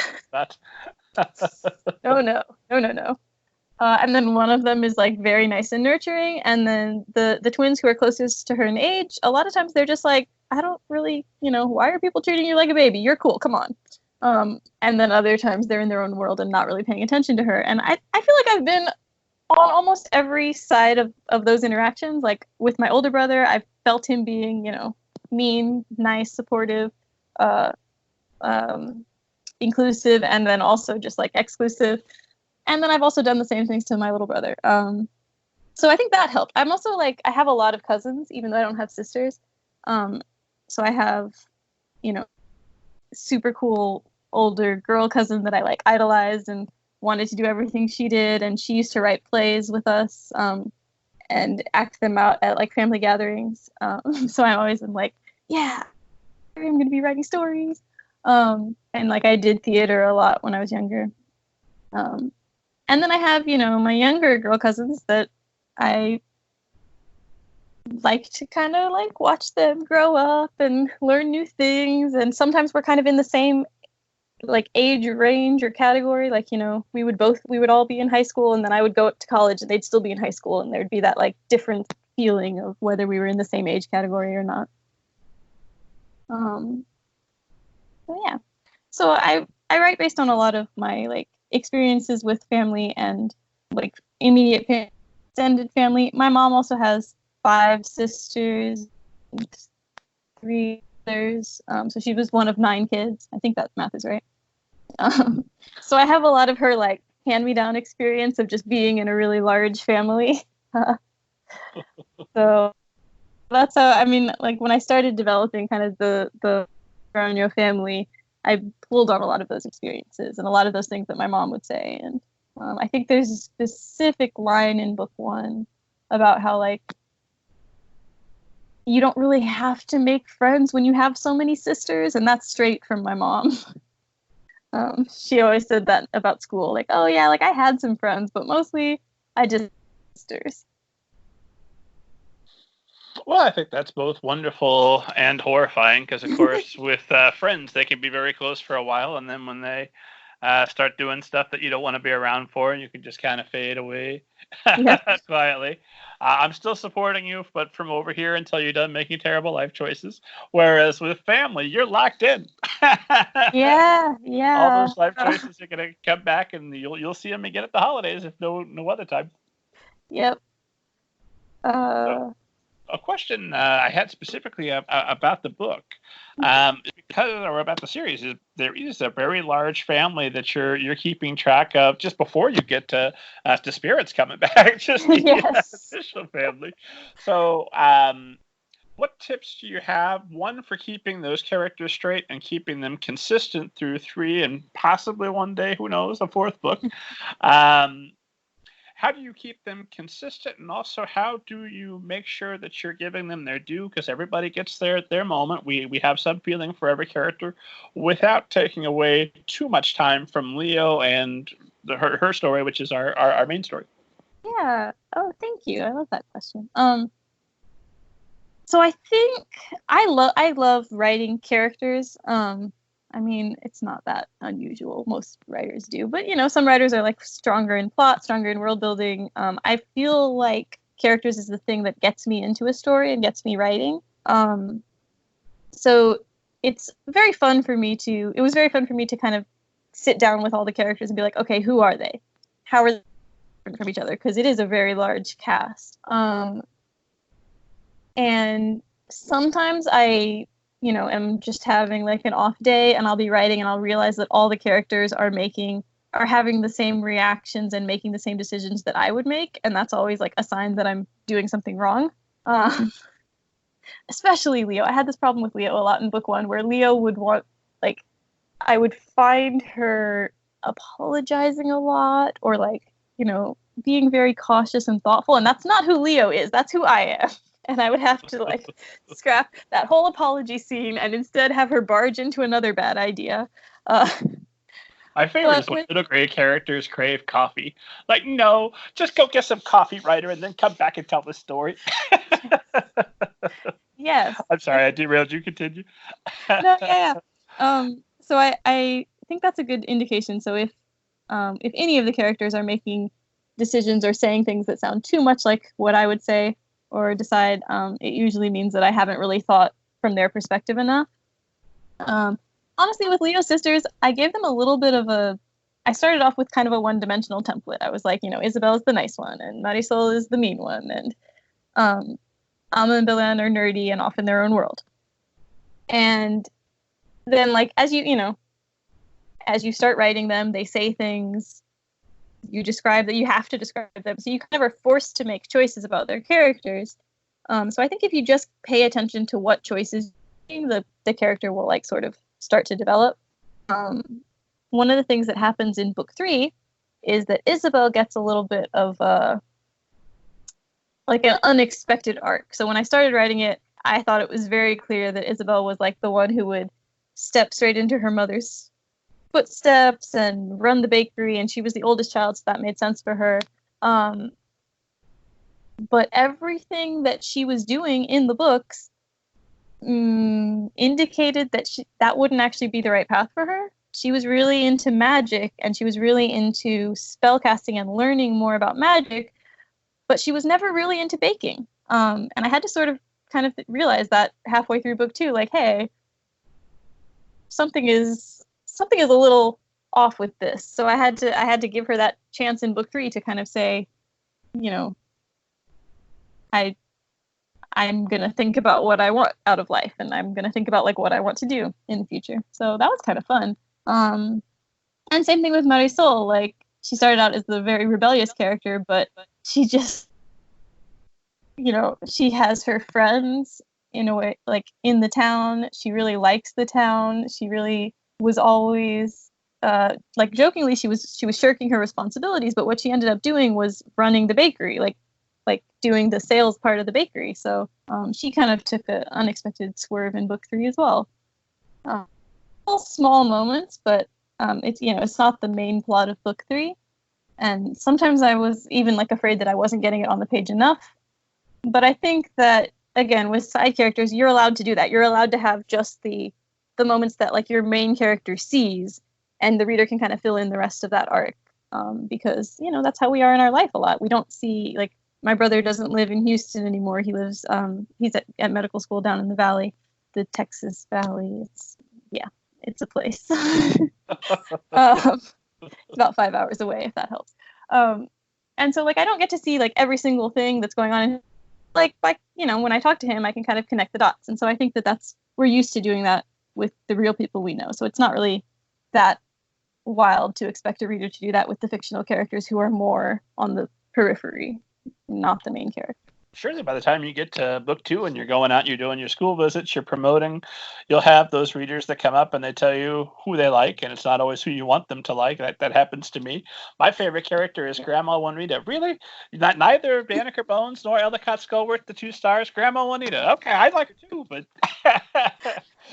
And then one of them is like very nice and nurturing. And then the twins who are closest to her in age, a lot of times they're just like, I don't really, why are people treating you like a baby? You're cool. Come on. And then other times they're in their own world and not really paying attention to her. And I feel like I've been on almost every side of those interactions. Like with my older brother, I've felt him being, mean, nice, supportive, inclusive, and then also just like exclusive. And then I've also done the same things to my little brother. So I think that helped. I'm also like, I have a lot of cousins, even though I don't have sisters. So I have, super cool older girl cousin that I like idolized and wanted to do everything she did. And she used to write plays with us and act them out at like family gatherings. So I always am like, yeah, I'm going to be writing stories. And like I did theater a lot when I was younger. And then I have, my younger girl cousins that I like to kind of like watch them grow up and learn new things. And sometimes we're kind of in the same like age range or category. Like, we would all be in high school, and then I would go up to college and they'd still be in high school, and there'd be that like different feeling of whether we were in the same age category or not. So yeah. So I write based on a lot of my like experiences with family and like immediate extended family. My mom also has 5 sisters, 3 brothers. So she was one of 9 kids. I think that math is right. So I have a lot of her like hand-me-down experience of just being in a really large family. So that's how, I mean, like when I started developing kind of the Meriano family, I pulled on a lot of those experiences and a lot of those things that my mom would say. And I think there's a specific line in book 1 about how like you don't really have to make friends when you have so many sisters, and that's straight from my mom. She always said that about school, like, oh yeah, like I had some friends, but mostly I just sisters. Well, I think that's both wonderful and horrifying because, of course, with friends, they can be very close for a while, and then when they start doing stuff that you don't want to be around for, you can just kind of fade away quietly. I'm still supporting you, but from over here until you're done making terrible life choices. Whereas with family, you're locked in. Yeah. All those life choices are going to come back, and you'll see them again at the holidays, if no other time. Yep. So, a question I had specifically about the book, because or about the series, is there is a very large family that you're keeping track of just before you get to spirits coming back, just the official family. So, what tips do you have? One, for keeping those characters straight and keeping them consistent through 3 and possibly one day, who knows, a 4th book. How do you keep them consistent, and also how do you make sure that you're giving them their due? Because everybody gets their moment. We have some feeling for every character without taking away too much time from Leo and her story, which is our main story. Yeah. Oh, thank you. I love that question. So I think I love writing characters. I mean, it's not that unusual. Most writers do. But, some writers are like stronger in plot, stronger in world building. I feel like characters is the thing that gets me into a story and gets me writing. So it's very fun for me it was very fun for me to kind of sit down with all the characters and be like, okay, who are they? How are they different from each other? Because it is a very large cast. And sometimes I am just having like an off day, and I'll be writing and I'll realize that all the characters are having the same reactions and making the same decisions that I would make. And that's always like a sign that I'm doing something wrong. Especially Leo. I had this problem with Leo a lot in book 1, where Leo would want, like, I would find her apologizing a lot, or like, being very cautious and thoughtful, and that's not who Leo is. That's who I am. And I would have to like scrap that whole apology scene and instead have her barge into another bad idea. My favorite is when middle grade characters crave coffee. Like, no, just go get some coffee, writer, and then come back and tell the story. Yes. I'm sorry, I derailed you. Continue. No, yeah. So I think that's a good indication. So if any of the characters are making decisions or saying things that sound too much like what I would say or decide, it usually means that I haven't really thought from their perspective enough. Honestly, with Leo sisters, I gave them a little bit of I started off with kind of a one-dimensional template. I was like, Isabel's the nice one, and Marisol is the mean one, and Alma and Belen are nerdy and off in their own world. And then, like, as you start writing them, they say things, you describe that you have to describe them, so you kind of are forced to make choices about their characters. So I think if you just pay attention to what choices the character will like sort of start to develop. One of the things that happens in book 3 is that Isabel gets a little bit of like an unexpected arc. So when I started writing it, I thought it was very clear that Isabel was like the one who would step straight into her mother's footsteps and run the bakery, and she was the oldest child, so that made sense for her. But everything that she was doing in the books indicated that that wouldn't actually be the right path for her. She was really into magic, and she was really into spellcasting and learning more about magic, but she was never really into baking. And I had to sort of kind of realize that halfway through book 2, like, hey, something is a little off with this. So I had to give her that chance in book 3 to kind of say, I'm going to think about what I want out of life, and I'm going to think about like what I want to do in the future. So that was kind of fun. And same thing with Marisol. Like, she started out as the very rebellious character, but she just, she has her friends in a way, like in the town. She really likes the town. She really was always, like, jokingly, she was shirking her responsibilities, but what she ended up doing was running the bakery, like doing the sales part of the bakery. So she kind of took an unexpected swerve in book 3 as well. All small moments, but it's not the main plot of book 3. And sometimes I was even like afraid that I wasn't getting it on the page enough. But I think that, again, with side characters, you're allowed to do that. You're allowed to have just the moments that like your main character sees, and the reader can kind of fill in the rest of that arc. Because that's how we are in our life a lot. We don't see, like, my brother doesn't live in Houston anymore. He lives, he's at medical school down in the valley, the Texas Valley. It's a place. It's about 5 hours away, if that helps. And so, like, I don't get to see like every single thing that's going on. And, like, when I talk to him, I can kind of connect the dots. And so I think that we're used to doing that with the real people we know. So it's not really that wild to expect a reader to do that with the fictional characters who are more on the periphery, not the main character. Surely by the time you get to book 2 and you're going out, you're doing your school visits, you're promoting, you'll have those readers that come up and they tell you who they like, and it's not always who you want them to like. That happens to me. My favorite character is Grandma Juanita. Really? Neither Banneker Bones nor Ellicott Skullworth, the 2 stars? Grandma Juanita. Okay, I like her too, but...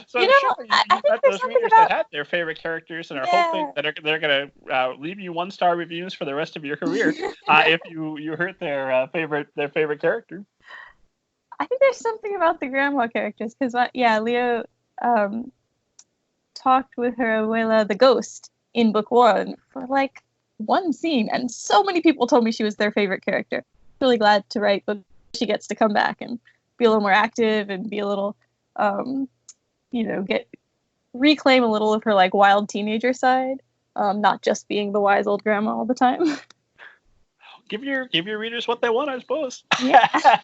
So I think those readers that had their favorite characters and are hoping that they're going to leave you 1-star reviews for the rest of your career if you hurt their favorite character. I think there's something about the grandma characters because Leo talked with her abuela, the ghost, in book 1 for like one scene, and so many people told me she was their favorite character. Really glad to write book she gets to come back and be a little more active and be a little reclaim a little of her like wild teenager side, not just being the wise old grandma all the time. Give your readers what they want, I suppose. Yeah.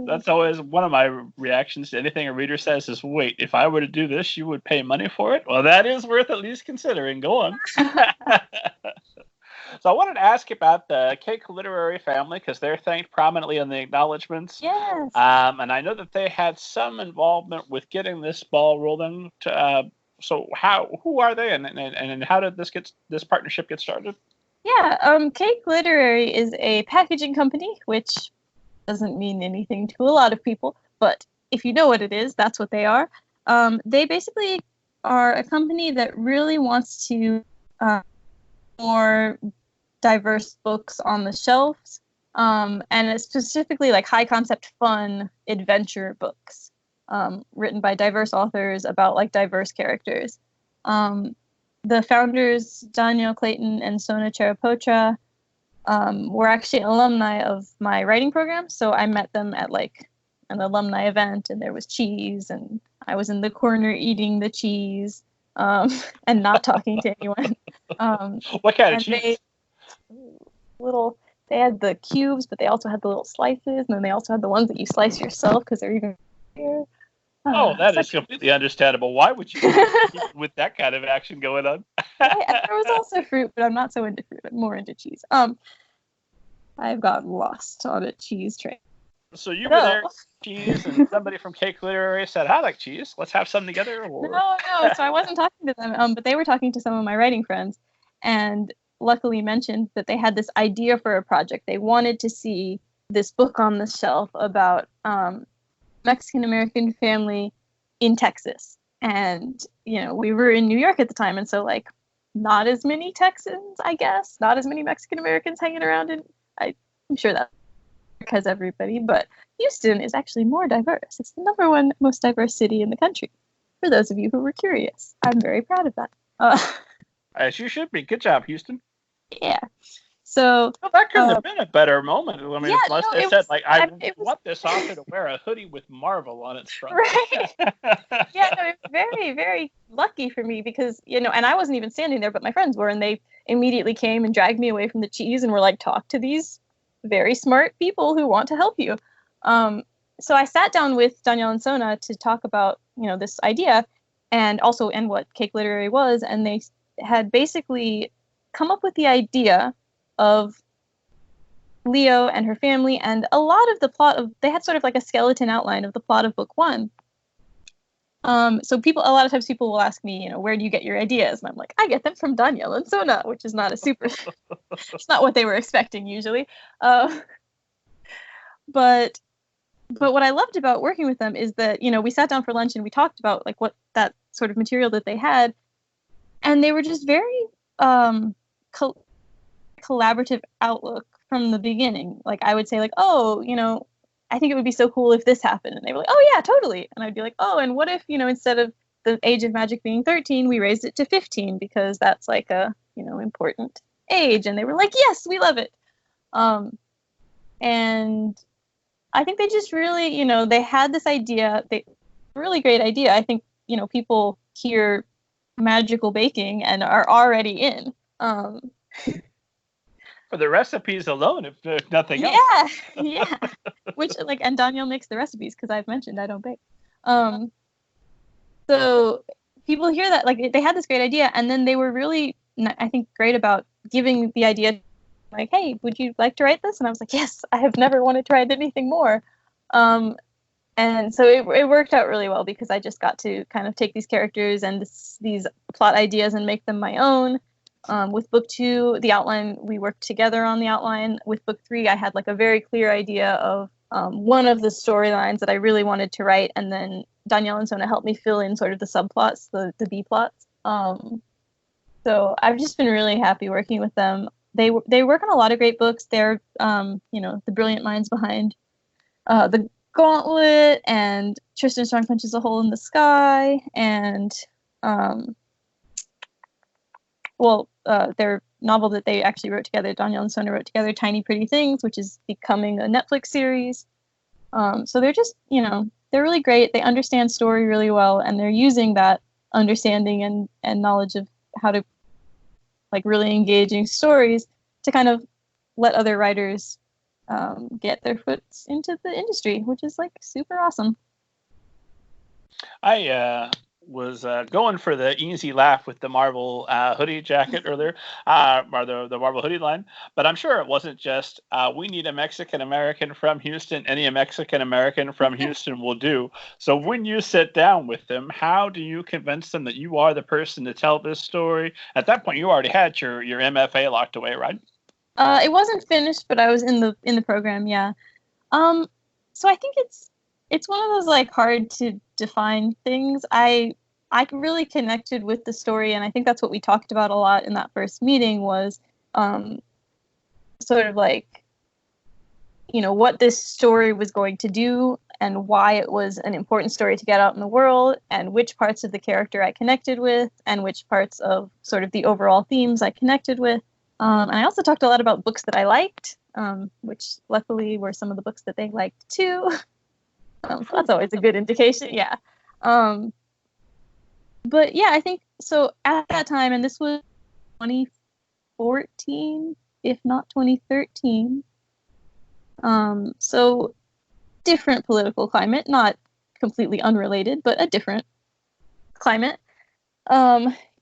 That's always one of my reactions to anything a reader says is, wait, if I were to do this, you would pay money for it? Well, that is worth at least considering. Go on. So I wanted to ask you about the Cake Literary Family, because they're thanked prominently in the acknowledgments. Yes. And I know that they had some involvement with getting this ball rolling. So who are they, and how did this partnership get started? Yeah, Cake Literary is a packaging company, which doesn't mean anything to a lot of people, but if you know what it is, that's what they are. They basically are a company that really wants to more diverse books on the shelves, and it's specifically like high concept, fun adventure books written by diverse authors about like diverse characters. The founders, Daniel Clayton and Sona Cherapotra, were actually alumni of my writing program. So I met them at like an alumni event, and there was cheese, and I was in the corner eating the cheese and not talking to anyone. What kind of cheese? They had the cubes, but they also had the little slices, and then they also had the ones that you slice yourself because they're even bigger. Oh, that is completely understandable. Why would you with that kind of action going on? There was also fruit, but I'm not so into fruit. I'm more into cheese. I've gotten lost on a cheese train. So you were there, cheese, and somebody from Cake Literary said, "I like cheese. Let's have some together." Or... No. So I wasn't talking to them, but they were talking to some of my writing friends, and luckily mentioned that they had this idea for a project. They wanted to see this book on the shelf about Mexican American family in Texas. And, we were in New York at the time. And so, like, not as many Texans, I guess, not as many Mexican Americans hanging around. I'm sure that because everybody, but Houston is actually more diverse. It's the #1 most diverse city in the country. For those of you who were curious, I'm very proud of that. As you should be. Good job, Houston. Yeah. So that couldn't have been a better moment. I mean, unless they said, like, I want this author to wear a hoodie with Marvel on its front. Right. Yeah, no, it was very, very lucky for me because, and I wasn't even standing there, but my friends were, and they immediately came and dragged me away from the cheese and were like, talk to these very smart people who want to help you. So I sat down with Danielle and Sona to talk about, this idea and what Cake Literary was, and they had basically come up with the idea of Leo and her family, and a lot of the plot of, they had sort of like a skeleton outline of the plot of book 1. So a lot of times people will ask me, where do you get your ideas? And I'm like, I get them from Danielle and Sona, which is not a super, it's not what they were expecting usually. But what I loved about working with them is that, we sat down for lunch and we talked about like what that sort of material that they had. And they were just very collaborative outlook from the beginning. Like I would say like, oh, I think it would be so cool if this happened. And they were like, oh yeah, totally. And I'd be like, oh, and what if, instead of the age of magic being 13, we raised it to 15 because that's like a, important age. And they were like, yes, we love it. And I think they just really, they had this idea, really great idea. I think, people hear magical baking and are already in. For the recipes alone, if there's nothing else. Yeah. Which and Danielle makes the recipes because I've mentioned I don't bake. So people hear that, they had this great idea, and then they were really, I think, great about giving the idea, like, hey, would you like to write this? And I was like, yes, I have never wanted to write anything more. And so it worked out really well because I just got to kind of take these characters and these plot ideas and make them my own. With book 2, the outline, we worked together on the outline. With book 3, I had like a very clear idea of one of the storylines that I really wanted to write, and then Danielle and Sona helped me fill in sort of the subplots, the B plots. So I've just been really happy working with them. They work on a lot of great books. They're the brilliant minds behind the Gauntlet and Tristan Strong Punches a Hole in the Sky, and their novel that they actually wrote together, Danielle and Sona wrote together, Tiny Pretty Things, which is becoming a Netflix series. So they're just, they're really great. They understand story really well, and they're using that understanding and knowledge of how to really engaging stories to kind of let other writers get their foot into the industry, which is super awesome. I going for the easy laugh with the Marvel hoodie jacket earlier, or the Marvel hoodie line. But I'm sure it wasn't just we need a Mexican American from Houston. Any Mexican American from Houston will do. So when you sit down with them, how do you convince them that you are the person to tell this story? At that point, you already had your MFA locked away, right? It wasn't finished, but I was in the program. Yeah. So I think it's one of those like hard to define things. I really connected with the story, and I think that's what we talked about a lot in that first meeting was sort of like, you know, what this story was going to do and why it was an important story to get out in the world, and which parts of the character I connected with and which parts of sort of the overall themes I connected with. And I also talked a lot about books that I liked, which luckily were some of the books that they liked too. So that's always a good indication. Yeah. But yeah, I think so at that time, and this was 2014, if not 2013. So different political climate, not completely unrelated, but a different climate.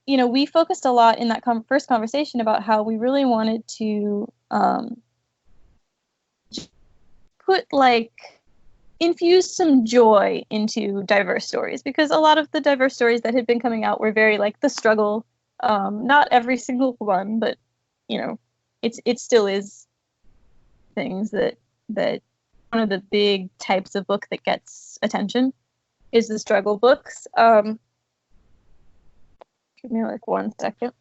You know, we focused a lot in that first conversation about how we really wanted to infuse some joy into diverse stories, because a lot of the diverse stories that had been coming out were very like the struggle. Not every single one, but you know, it still is things that one of the big types of book that gets attention is the struggle books. Give me like 1 second.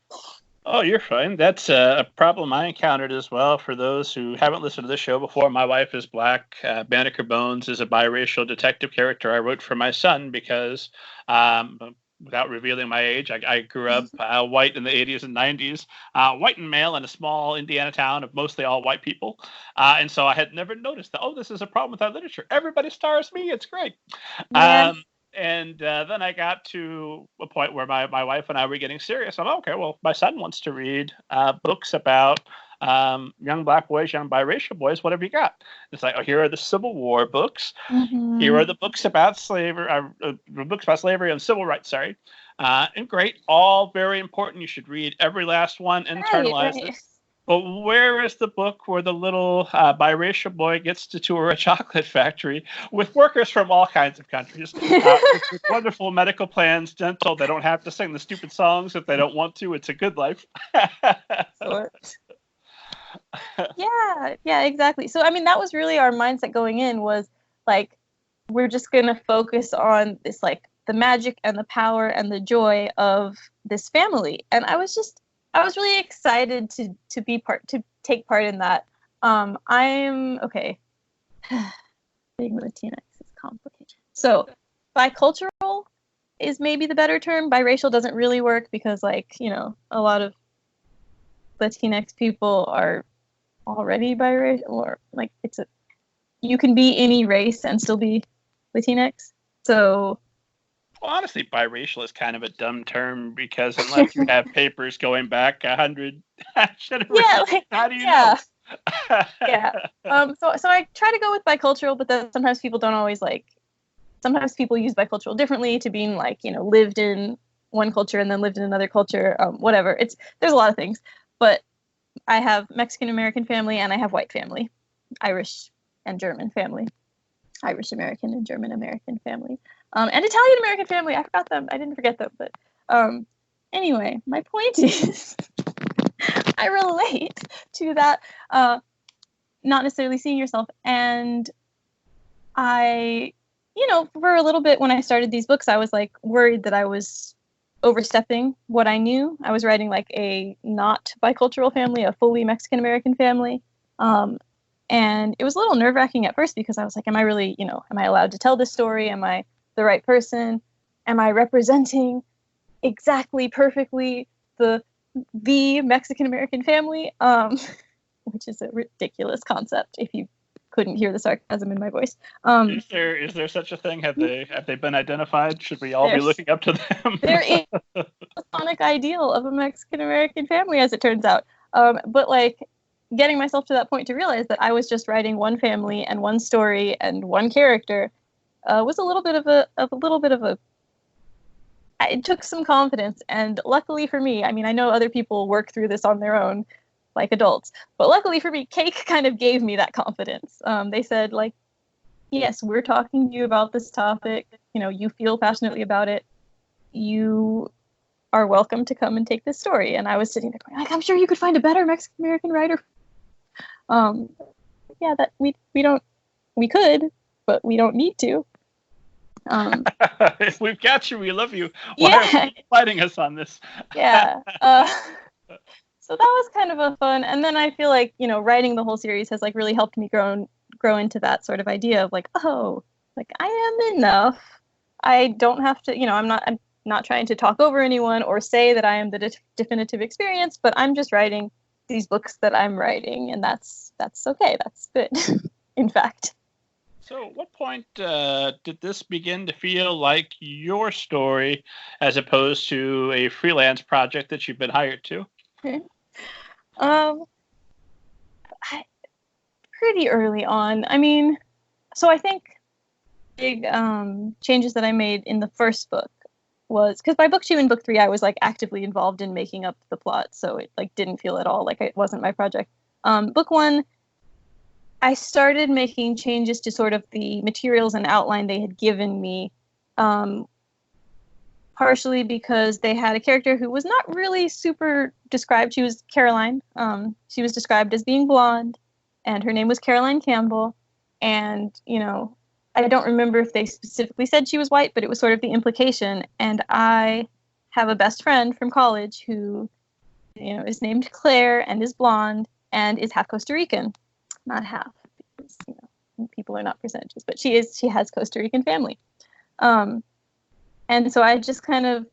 Oh, you're fine. That's a problem I encountered as well. For those who haven't listened to this show before, my wife is black. Banneker Bones is a biracial detective character I wrote for my son because, without revealing my age, I grew up white in the 80s and 90s, white and male in a small Indiana town of mostly all white people. And so I had never noticed that, oh, this is a problem with our literature. Everybody stars me. It's great. Yeah. And then I got to a point where my wife and I were getting serious. I'm okay. Well, my son wants to read books about young black boys, young biracial boys. What have you got? It's like, oh, here are the Civil War books. Mm-hmm. Here are the books about slavery, books about slavery and civil rights. Sorry, and great, all very important. You should read every last one, internalize it. But where is the book where the little biracial boy gets to tour a chocolate factory with workers from all kinds of countries, with wonderful medical plans, dental? They don't have to sing the stupid songs if they don't want to. It's a good life. Yeah, exactly. So, I mean, that was really our mindset going in, was like, we're just going to focus on this, like the magic and the power and the joy of this family. And I was really excited to take part in that. I'm okay. Being Latinx is complicated. So bicultural is maybe the better term. Biracial doesn't really work because, like, you know, a lot of Latinx people are already biracial, or like you can be any race and still be Latinx. So. Well, honestly, biracial is kind of a dumb term because unless you have papers going back 100 generations, how do you know? Yeah. So I try to go with bicultural, but then sometimes people don't always like. Sometimes people use bicultural differently to being like, you know, lived in one culture and then lived in another culture. Whatever. There's a lot of things, but I have Mexican American family and I have white family, Irish and German family, Irish American and German American family. And Italian American family. I forgot them. I didn't forget them. But anyway, my point is I relate to that, not necessarily seeing yourself. And I, you know, for a little bit when I started these books, I was like worried that I was overstepping what I knew. I was writing like a not bicultural family, a fully Mexican American family. And it was a little nerve-wracking at first because I was like, am I really, you know, am I allowed to tell this story? Am I the right person? Am I representing exactly perfectly the Mexican American family? Which is a ridiculous concept if you couldn't hear the sarcasm in my voice. Is there such a thing? Have they been identified? Should we all be looking up to them? There is a platonic ideal of a Mexican American family, as it turns out. But like getting myself to that point to realize that I was just writing one family and one story and one character was a little bit of a it took some confidence, and luckily for me, I mean, I know other people work through this on their own, like adults, but luckily for me, Cake kind of gave me that confidence. They said, like, yes, we're talking to you about this topic. You feel passionately about it. You are welcome to come and take this story. And I was sitting there going, like, I'm sure you could find a better Mexican American writer. Yeah, that we could, but we don't need to. If we've got you, we love you. Why are you fighting us on this? Yeah. So that was kind of a fun, and then I feel like, writing the whole series has like really helped me grow into that sort of idea of like, oh, like I am enough. I don't have to, I'm not trying to talk over anyone or say that I am the definitive experience, but I'm just writing these books that I'm writing, and that's okay. That's good, in fact. So at what point did this begin to feel like your story as opposed to a freelance project that you've been hired to? Pretty early on. I mean, so I think big changes that I made in the first book was because by book 2 and book 3 I was like actively involved in making up the plot, so it like didn't feel at all like it wasn't my project. Book 1, I started making changes to sort of the materials and outline they had given me, partially because they had a character who was not really super described. She was Caroline. She was described as being blonde, and her name was Caroline Campbell. And, I don't remember if they specifically said she was white, but it was sort of the implication. And I have a best friend from college who, is named Claire and is blonde and is half Costa Rican. Not half, because, people are not percentages, but she has Costa Rican family. And so I just kind of,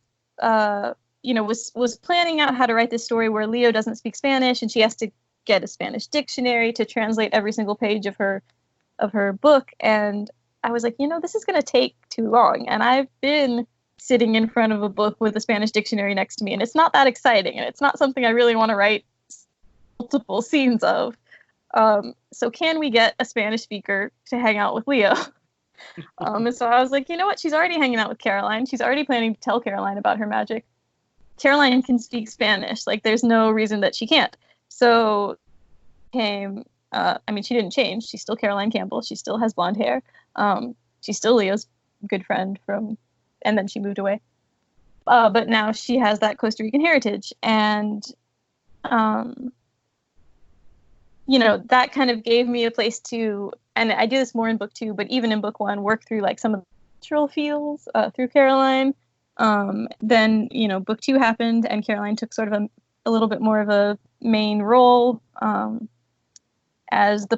was planning out how to write this story where Leo doesn't speak Spanish and she has to get a Spanish dictionary to translate every single page of her book. And I was like, this is going to take too long. And I've been sitting in front of a book with a Spanish dictionary next to me, and it's not that exciting, and it's not something I really want to write multiple scenes of. So can we get a Spanish speaker to hang out with Leo? And so I was like, you know what? She's already hanging out with Caroline. She's already planning to tell Caroline about her magic. Caroline can speak Spanish. Like, there's no reason that she can't. So she didn't change. She's still Caroline Campbell. She still has blonde hair. She's still Leo's good friend and then she moved away. But now she has that Costa Rican heritage. And, that kind of gave me a place to, and I do this more in book 2, but even in book 1, work through like some of the cultural feels through Caroline. Then, book 2 happened and Caroline took sort of a little bit more of a main role as the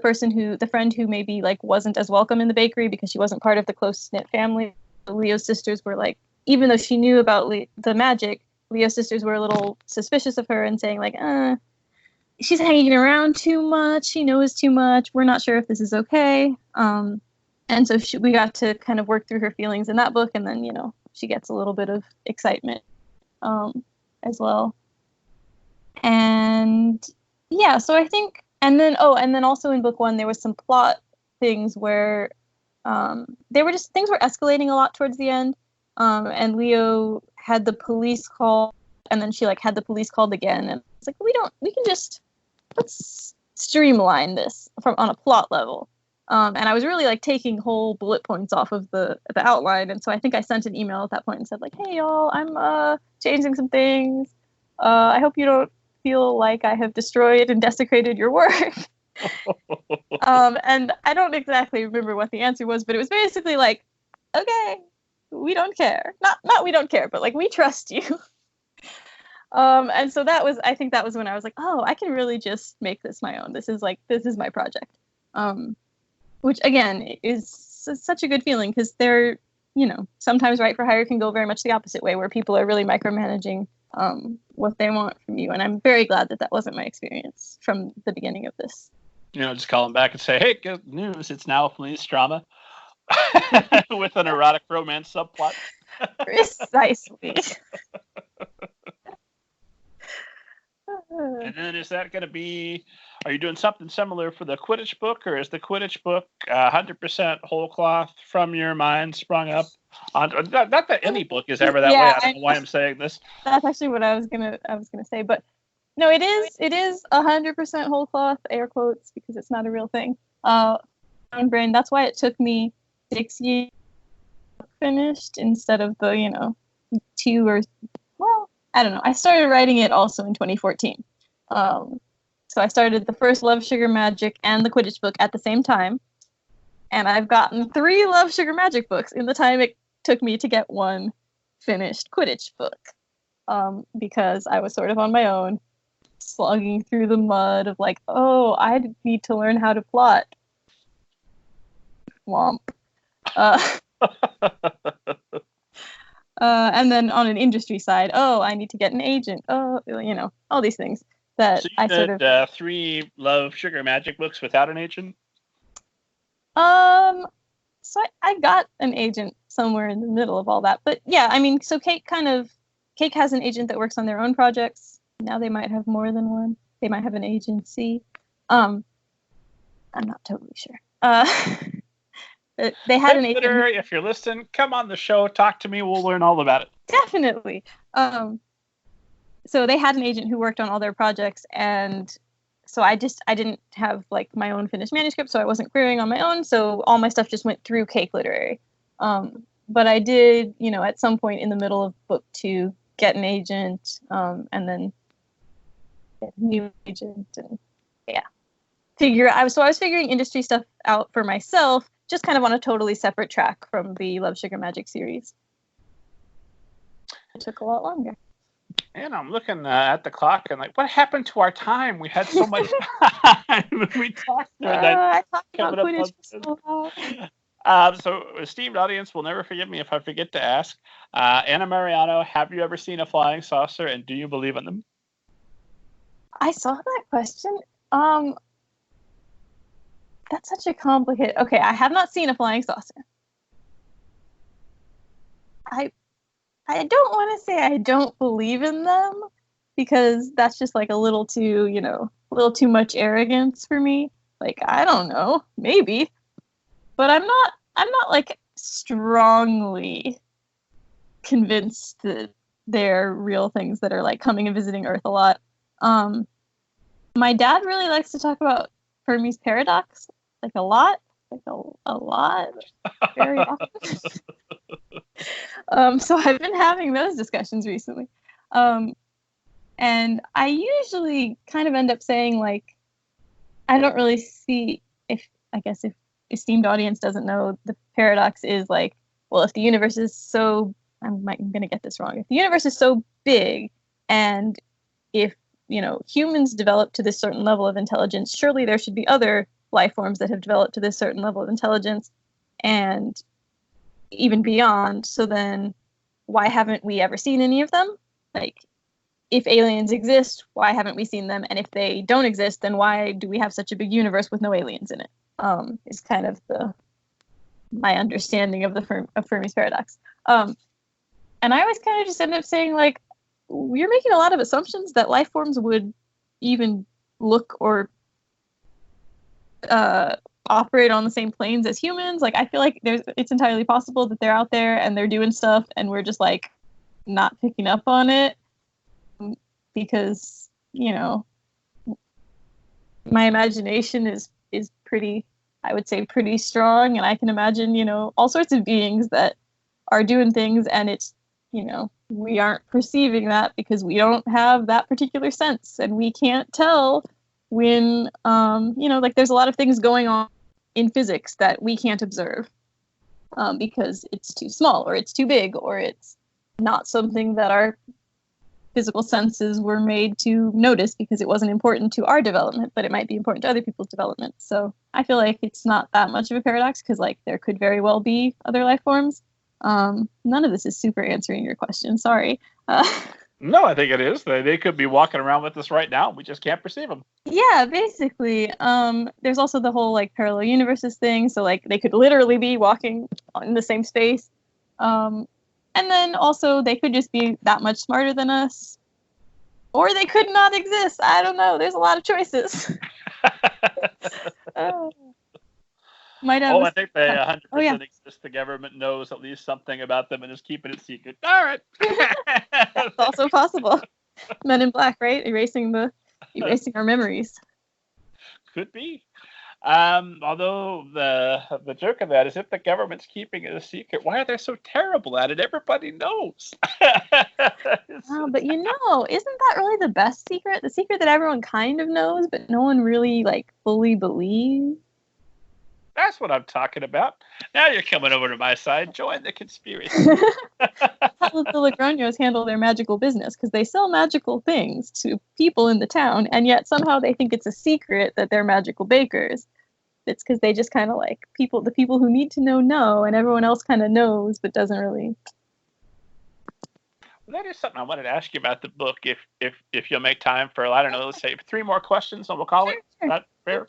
friend who maybe like wasn't as welcome in the bakery because she wasn't part of the close-knit family. Leo's sisters were like, even though she knew about the magic, Leo's sisters were a little suspicious of her and saying like, she's hanging around too much. She knows too much. We're not sure if this is okay. And so we got to kind of work through her feelings in that book. And then, she gets a little bit of excitement as well. And yeah, so I think, and then also in book 1, there was some plot things where things were escalating a lot towards the end. And Leo had the police call, and then she like had the police called again. And it's like, let's streamline this on a plot level. And I was really like taking whole bullet points off of the outline. And so I think I sent an email at that point and said like, hey y'all, I'm changing some things. I hope you don't feel like I have destroyed and desecrated your work. And I don't exactly remember what the answer was, but it was basically like, okay, we don't care. Not we don't care, but like, we trust you. And so I think that was when I was like, oh, I can really just make this my own. This is my project. Which again is such a good feeling because they're, sometimes Write for Hire can go very much the opposite way where people are really micromanaging what they want from you. And I'm very glad that wasn't my experience from the beginning of this. Just call them back and say, hey, good news. It's now a police drama with an erotic romance subplot. Precisely. And then is that going to be, are you doing something similar for the Quidditch book, or is the Quidditch book 100% whole cloth from your mind sprung up? Not that any book is ever that way. I don't know why I'm saying this. That's actually what I was gonna say, but no, it is 100% whole cloth, air quotes, because it's not a real thing. Brain. That's why it took me 6 years finished instead of the 2 or, well, I don't know. I started writing it also in 2014. So I started the first Love, Sugar, Magic and the Quidditch book at the same time. And I've gotten 3 Love, Sugar, Magic books in the time it took me to get 1 finished Quidditch book. Because I was sort of on my own, slogging through the mud of like, oh, I need to learn how to plot. Womp. And then on an industry side, oh, I need to get an agent. Oh, all these things that so you did 3 Love, Sugar, Magic books without an agent? So I got an agent somewhere in the middle of all that. But yeah, I mean, so Cake has an agent that works on their own projects. Now they might have more than one. They might have an agency. I'm not totally sure. They had an agent. If you're listening, come on the show, talk to me. We'll learn all about it. Definitely. So they had an agent who worked on all their projects, and so I didn't have like my own finished manuscript, so I wasn't querying on my own. So all my stuff just went through Cake Literary. But I did, at some point in the middle of book 2, get an agent, and then get a new agent, and yeah, I was figuring industry stuff out for myself, just kind of on a totally separate track from the Love, Sugar, Magic series. It took a lot longer. And I'm looking at the clock and like, what happened to our time? We had so much time. We talked about that. I talked about Quidditch for so long. So, esteemed audience will never forgive me if I forget to ask. Anna Meriano, have you ever seen a flying saucer, and do you believe in them? I saw that question. That's such a complicated... Okay, I have not seen a flying saucer. I don't want to say I don't believe in them, because that's just like a little too much arrogance for me. Like, I don't know, maybe. But I'm not like strongly convinced that they're real things that are like coming and visiting Earth a lot. My dad really likes to talk about Fermi's paradox, like a lot, very often. So I've been having those discussions recently. And I usually kind of end up saying, like, I don't really see, if esteemed audience doesn't know, the paradox is like, well, if the universe is so, I'm going to get this wrong. If the universe is so big, and if, humans develop to this certain level of intelligence, surely there should be other life forms that have developed to this certain level of intelligence and even beyond. So then why haven't we ever seen any of them? Like, if aliens exist, why haven't we seen them? And if they don't exist, then why do we have such a big universe with no aliens in it? Is kind of my understanding of of Fermi's paradox. And I always kind of just end up saying, like, you're making a lot of assumptions that life forms would even look or operate on the same planes as humans. Like, I feel like it's entirely possible that they're out there and they're doing stuff and we're just like not picking up on it because, my imagination is pretty, I would say, pretty strong, and I can imagine, all sorts of beings that are doing things, and it's, we aren't perceiving that because we don't have that particular sense, and we can't tell when, like, there's a lot of things going on in physics that we can't observe because it's too small, or it's too big, or it's not something that our physical senses were made to notice because it wasn't important to our development, but it might be important to other people's development. So I feel like it's not that much of a paradox because, like, there could very well be other life forms. None of this is super answering your question. Sorry. No, I think it is. They could be walking around with us right now. We just can't perceive them. Yeah, basically. There's also the whole, like, parallel universes thing. So, like, they could literally be walking in the same space. And then also they could just be that much smarter than us. Or they could not exist. I don't know. There's a lot of choices. Might have I think they 100% yeah. exist. The government knows at least something about them and is keeping it secret. All right. That's also possible. Men in Black, right? Erasing our memories. Could be. Although the joke of that is, if the government's keeping it a secret, why are they so terrible at it? Everybody knows. Oh, but isn't that really the best secret? The secret that everyone kind of knows, but no one really fully believes? That's what I'm talking about. Now you're coming over to my side. Join the conspiracy. How do the Logroños handle their magical business? Because they sell magical things to people in the town, and yet somehow they think it's a secret that they're magical bakers. It's because they just kind of the people who need to know, and everyone else kind of knows but doesn't really. Well, that is something I wanted to ask you about the book. If you'll make time for, I don't know, let's say 3 more questions, and we'll call it. Is that fair?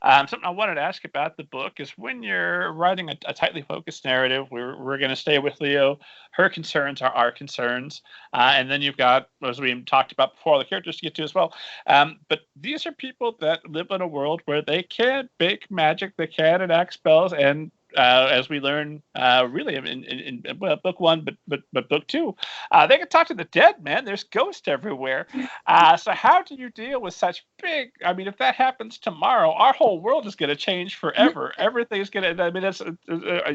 Something I wanted to ask about the book is, when you're writing a tightly focused narrative, we're going to stay with Leo. Her concerns are our concerns. And then you've got, as we talked about before, the characters to get to as well. But these are people that live in a world where they can bake magic, they can enact spells, and as we learn, really in book 1, but book 2, they can talk to the dead, man. There's ghosts everywhere. So how do you deal with such big? I mean, if that happens tomorrow, our whole world is going to change forever. Everything's going to. I mean,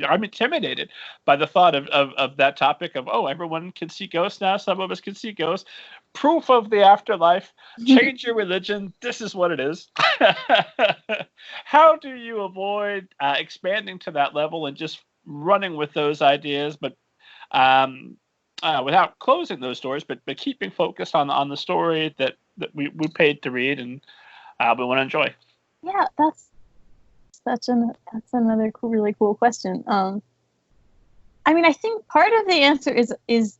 I'm intimidated by the thought of that topic of, everyone can see ghosts now. Some of us can see ghosts. Proof of the afterlife. Change your religion. This is what it is. How do you avoid expanding to that level and just running with those ideas, but without closing those doors, but keeping focused on the story that we paid to read and we want to enjoy? Yeah, that's another really cool question. I mean, I think part of the answer is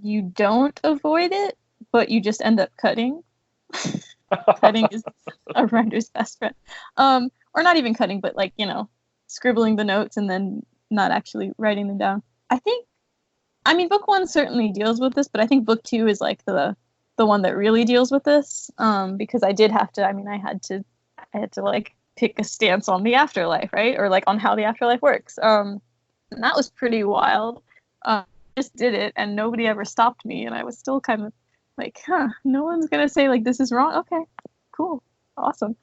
you don't avoid it, but you just end up cutting. Cutting is a writer's best friend. Or not even cutting, but scribbling the notes and then not actually writing them down. I mean, book 1 certainly deals with this, but I think book 2 is the one that really deals with this. Because I did have to. I mean, I had to pick a stance on the afterlife, right? Or on how the afterlife works. And that was pretty wild. I just did it, and nobody ever stopped me, and I was still kind of no one's gonna say this is wrong. Okay, cool, awesome.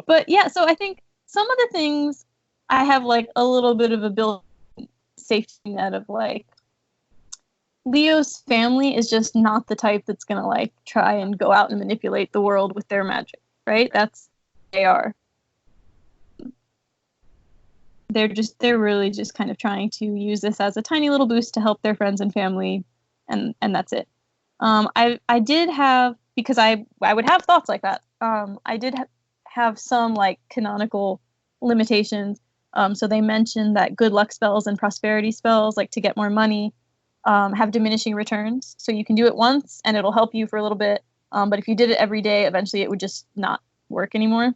But yeah, so I think some of the things I have a little bit of a built-in safety net of Leo's family is just not the type that's gonna try and go out and manipulate the world with their magic, right? They are. They're really just kind of trying to use this as a tiny little boost to help their friends and family. And that's it. I did have, because I would have thoughts like that. I did have some canonical limitations. So they mentioned that good luck spells and prosperity spells, to get more money, have diminishing returns. So you can do it once and it'll help you for a little bit. But if you did it every day, eventually it would just not work anymore.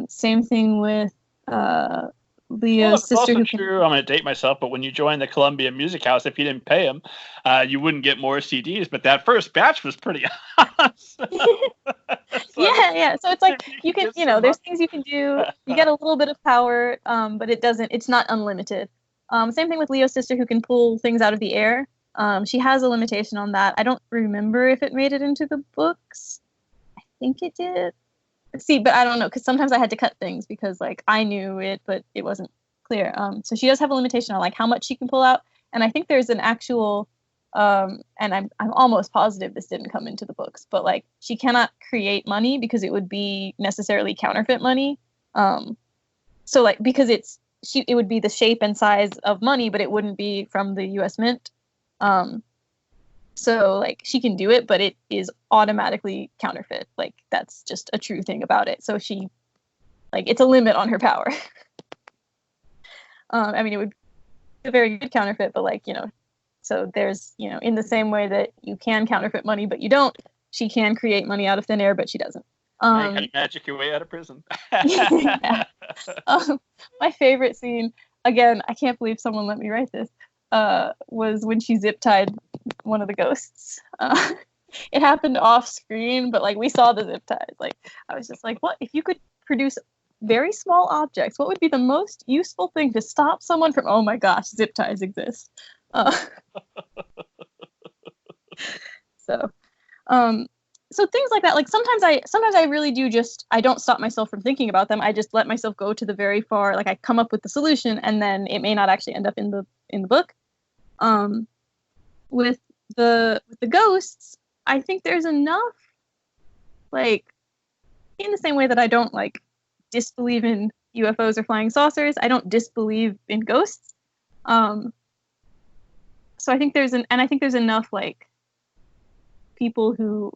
Same thing with Leo's sister. Also true. I'm going to date myself, but when you joined the Columbia Music House, if you didn't pay them, you wouldn't get more CDs. But that first batch was pretty awesome. Yeah. So it's you can, there's things you can do. You get a little bit of power, but it's not unlimited. Same thing with Leo's sister, who can pull things out of the air. She has a limitation on that. I don't remember if it made it into the books. I think it did. See, but I don't know, because sometimes I had to cut things because I knew it, but it wasn't clear. So she does have a limitation on how much she can pull out, and I think there's an actual, and I'm almost positive this didn't come into the books, but she cannot create money because it would be necessarily counterfeit money. So because it would be the shape and size of money, but it wouldn't be from the U.S. Mint. So she can do it, but it is automatically counterfeit. That's just a true thing about it. So she, it's a limit on her power. I mean, it would be a very good counterfeit, but so there's, in the same way that you can counterfeit money, but you don't, she can create money out of thin air, but she doesn't. You can magic your way out of prison. Yeah. My favorite scene, again, I can't believe someone let me write this, was when she zip tied one of the ghosts. It happened off screen, but like we saw the zip ties. Like I was just like, what if you could produce very small objects? What would be the most useful thing to stop someone from? Oh my gosh, zip ties exist. So things like that. Like sometimes I really do just, I don't stop myself from thinking about them. I just let myself go to the very far. Like I come up with the solution, and then it may not actually end up in the book. With the ghosts, I think there's enough, like, in the same way that I don't like disbelieve in UFOs or flying saucers, I don't disbelieve in ghosts. So I think there's enough like people who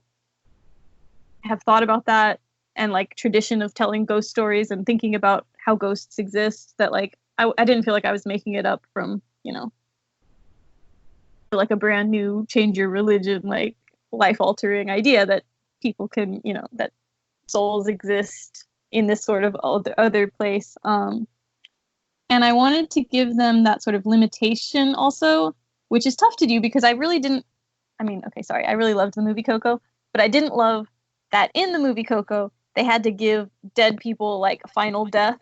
have thought about that, and like tradition of telling ghost stories and thinking about how ghosts exist, that like I didn't feel like I was making it up from, like a brand new change your religion, like life altering idea that people can, that souls exist in this sort of other place. And I wanted to give them that sort of limitation also, which is tough to do because I really loved the movie Coco, but I didn't love that in the movie Coco they had to give dead people like a final death.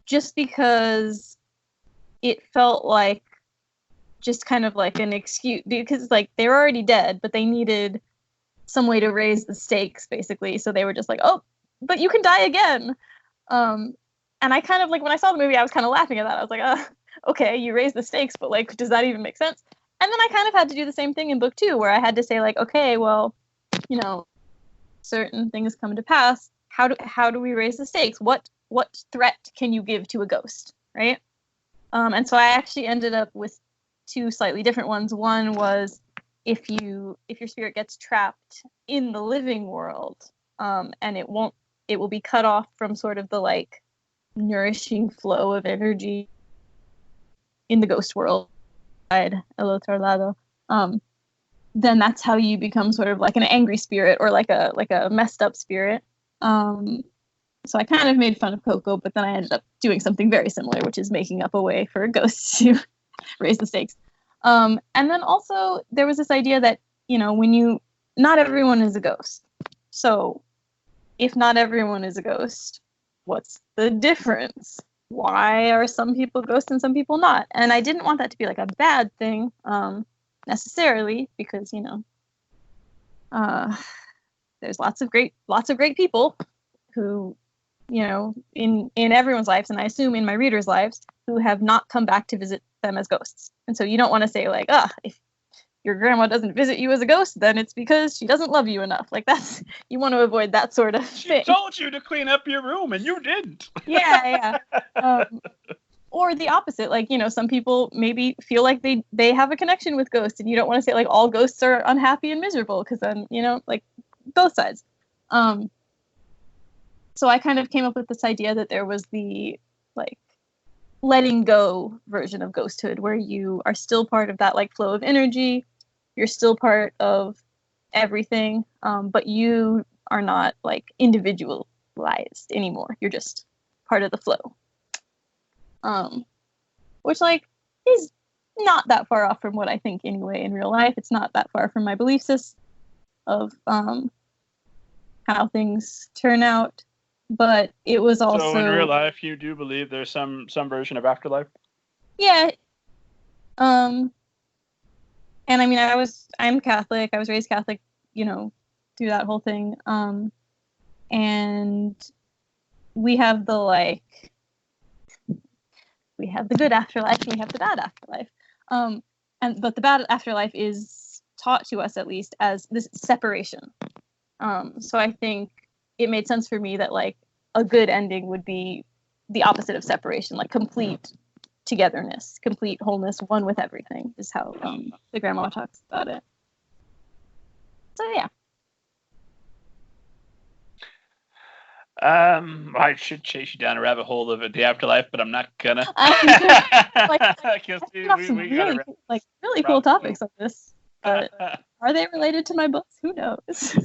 Just because it felt like just kind of like an excuse, because like they were already dead, but they needed some way to raise the stakes basically. So they were just like, oh, but you can die again. And I kind of like, when I saw the movie, I was kind of laughing at that. I was like, okay, you raise the stakes, but like, does that even make sense? And then I kind of had to do the same thing in book 2, where I had to say like, okay, well, certain things come to pass. How do we raise the stakes? What threat can you give to a ghost, right? And so I actually ended up with 2 slightly different ones. One was if your spirit gets trapped in the living world, and it will be cut off from sort of the like nourishing flow of energy in the ghost world, El otro lado, then that's how you become sort of like an angry spirit, or like a messed up spirit. So I kind of made fun of Coco, but then I ended up doing something very similar, which is making up a way for ghosts to raise the stakes. And then also there was this idea that, not everyone is a ghost. So if not everyone is a ghost, what's the difference? Why are some people ghosts and some people not? And I didn't want that to be like a bad thing, necessarily, because, there's lots of great people who, in everyone's lives, and I assume in my readers' lives, who have not come back to visit them as ghosts. And so you don't want to say like, if your grandma doesn't visit you as a ghost, then it's because she doesn't love you enough. Like you want to avoid that sort of thing. She told you to clean up your room and you didn't. Yeah. Or the opposite, like, some people maybe feel like they have a connection with ghosts, and you don't want to say like all ghosts are unhappy and miserable, because then, like both sides. So I kind of came up with this idea that there was the like letting go version of ghosthood, where you are still part of that like flow of energy, you're still part of everything, but you are not like individualized anymore. You're just part of the flow. Which like is not that far off from what I think anyway in real life. It's not that far from my belief system of how things turn out. But it was also... So in real life, you do believe there's some version of afterlife? Yeah. And I mean, I'm Catholic. I was raised Catholic, through that whole thing. And we have the good afterlife and we have the bad afterlife. But the bad afterlife is taught to us, at least, as this separation. So I think it made sense for me that like a good ending would be the opposite of separation, like complete togetherness, complete wholeness, one with everything, is how the grandma talks about it. So yeah. I should chase you down a rabbit hole of the afterlife, but I'm not gonna. Really cool topics on this. But are they related to my books? Who knows?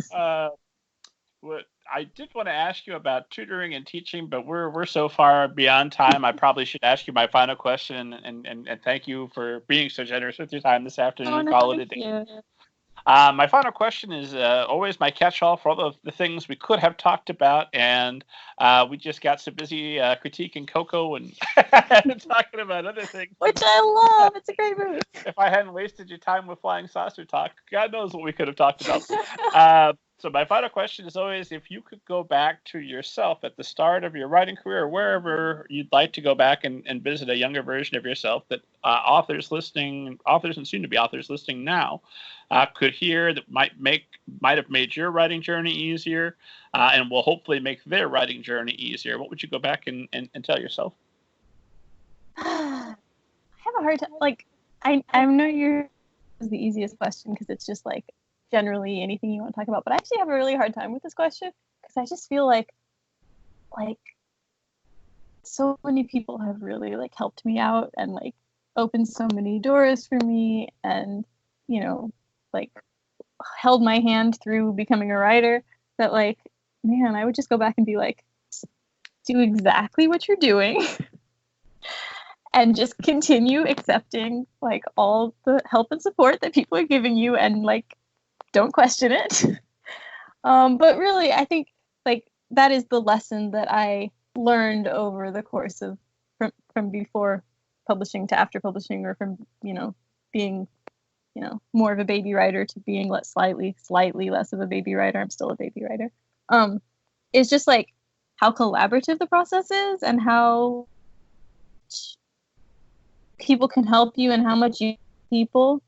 I did want to ask you about tutoring and teaching, but we're so far beyond time. I probably should ask you my final question, and thank you for being so generous with your time this afternoon. Oh, no, Call it a thank day. you. My final question is always my catch-all for all the things we could have talked about, and we just got so busy critiquing Coco and talking about other things. Which I love. It's a great movie. If I hadn't wasted your time with Flying Saucer talk, God knows what we could have talked about. So my final question is always, if you could go back to yourself at the start of your writing career, or wherever you'd like to go back and visit a younger version of yourself that authors and soon-to-be authors listening now could hear, that might have made your writing journey easier, and will hopefully make their writing journey easier, what would you go back and tell yourself? I have a hard time. Like, I know yours is the easiest question because it's just like generally anything you want to talk about, but I actually have a really hard time with this question because I just feel like so many people have really like helped me out and like opened so many doors for me, and like held my hand through becoming a writer, that like, man, I would just go back and be like, do exactly what you're doing and just continue accepting like all the help and support that people are giving you, and like don't question it. But really, I think like that is the lesson that I learned over the course of from before publishing to after publishing, or from being more of a baby writer to being slightly less of a baby writer. I'm still a baby writer. It's just like how collaborative the process is, and how people can help you, and how much people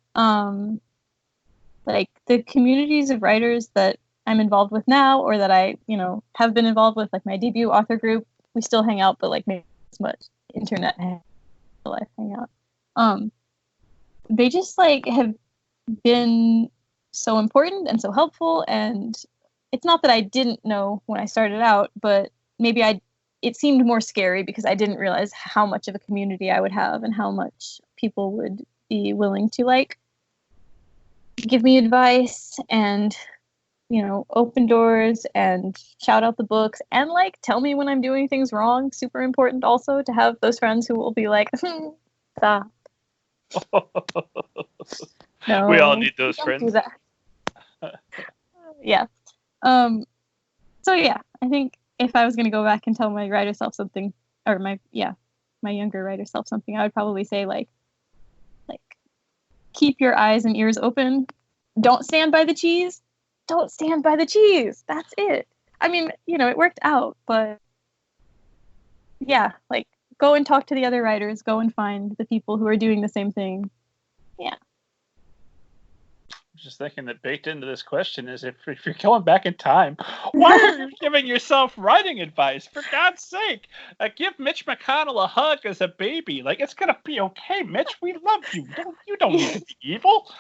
like the communities of writers that I'm involved with now, or that I have been involved with, like my debut author group. We still hang out, but like maybe as much internet life hang out. They just like have been so important and so helpful, and it's not that I didn't know when I started out, but maybe it seemed more scary because I didn't realize how much of a community I would have, and how much people would be willing to like give me advice, and open doors, and shout out the books, and like tell me when I'm doing things wrong. Super important also to have those friends who will be like, stop. No, we all need those friends. Do that. Yeah. So yeah, I think if I was going to go back and tell my writer self something, or my younger writer self something, I would probably say like keep your eyes and ears open. Don't stand by the cheese. Don't stand by the cheese. That's it. I mean, it worked out, but yeah, like go and talk to the other writers. Go and find the people who are doing the same thing. Yeah. Just thinking that baked into this question is, if you're going back in time, why are you giving yourself writing advice? For God's sake, give Mitch McConnell a hug as a baby. Like, it's gonna be okay, Mitch. We love you. You don't need to be evil.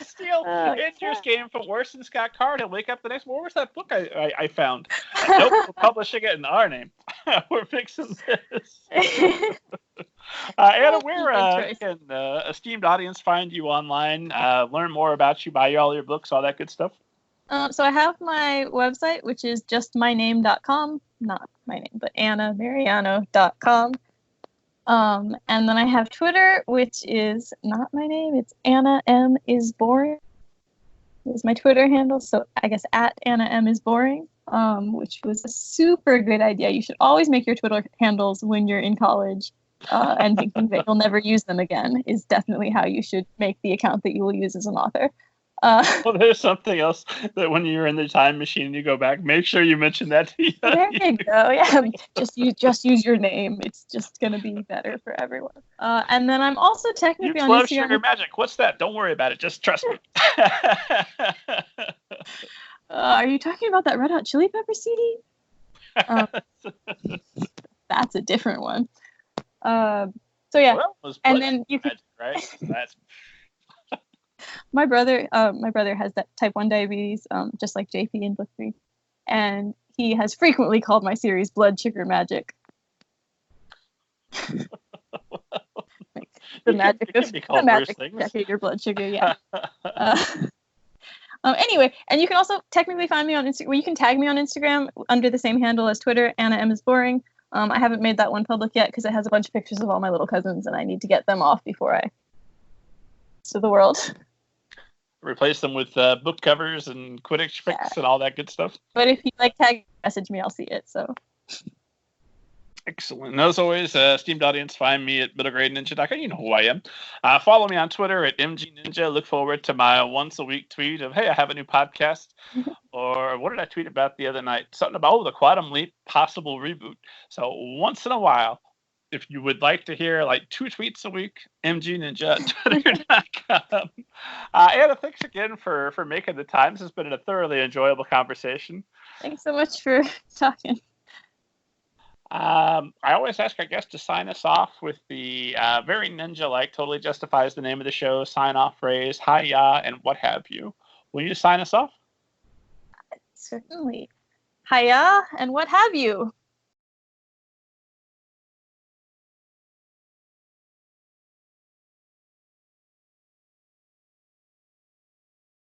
Steal Andrew's game from worse than Scott Card. He'll wake up the next. What was that book I found? Nope, we're publishing it in our name. We're fixing this. Anna, where can esteemed audience find you online, learn more about you, buy all your books, all that good stuff? So I have my website, which is justmyname.com. Not my name, but AnnaMeriano.com. And then I have Twitter, which is not my name. It's Anna M is boring. Is my Twitter handle. So I guess at Anna M is boring. Which was a super good idea. You should always make your Twitter handles when you're in college. And thinking that you'll never use them again is definitely how you should make the account that you will use as an author. Well, there's something else that when you're in the time machine and you go back, make sure you mention that to you. There you go. Yeah, just use your name. It's just gonna be better for everyone. And then I'm also technically on love Instagram. Sugar Magic. What's that? Don't worry about it. Just trust me. Are you talking about that Red Hot Chili Pepper CD? That's a different one. So yeah, and then you can. Magic, right? That's... my brother has that type 1 diabetes, just like JP in book 3, and he has frequently called my series Blood Sugar Magic. Like, the magic of checking your blood sugar. Yeah. Anyway, and you can also technically find me on Instagram. Well, you can tag me on Instagram under the same handle as Twitter. Anna M is boring. I haven't made that one public yet because it has a bunch of pictures of all my little cousins, and I need to get them off before I to the world. Replace them with book covers and Quidditch pics and all that good stuff. But if you tag message me, I'll see it. So. Excellent. And as always, esteemed audience, find me at middlegradeninja.com. You know who I am. Follow me on Twitter at mgninja. Look forward to my once-a-week tweet of, hey, I have a new podcast. Or what did I tweet about the other night? Something about, the Quantum Leap possible reboot. So once in a while, if you would like to hear 2 tweets a week, mgninja at twitter.com. Anna, thanks again for making the time. This has been a thoroughly enjoyable conversation. Thanks so much for talking. I always ask our guests to sign us off with the very ninja-like, totally justifies the name of the show, sign-off phrase, hi-ya, and what have you. Will you sign us off? Certainly. Hi-ya, and what have you.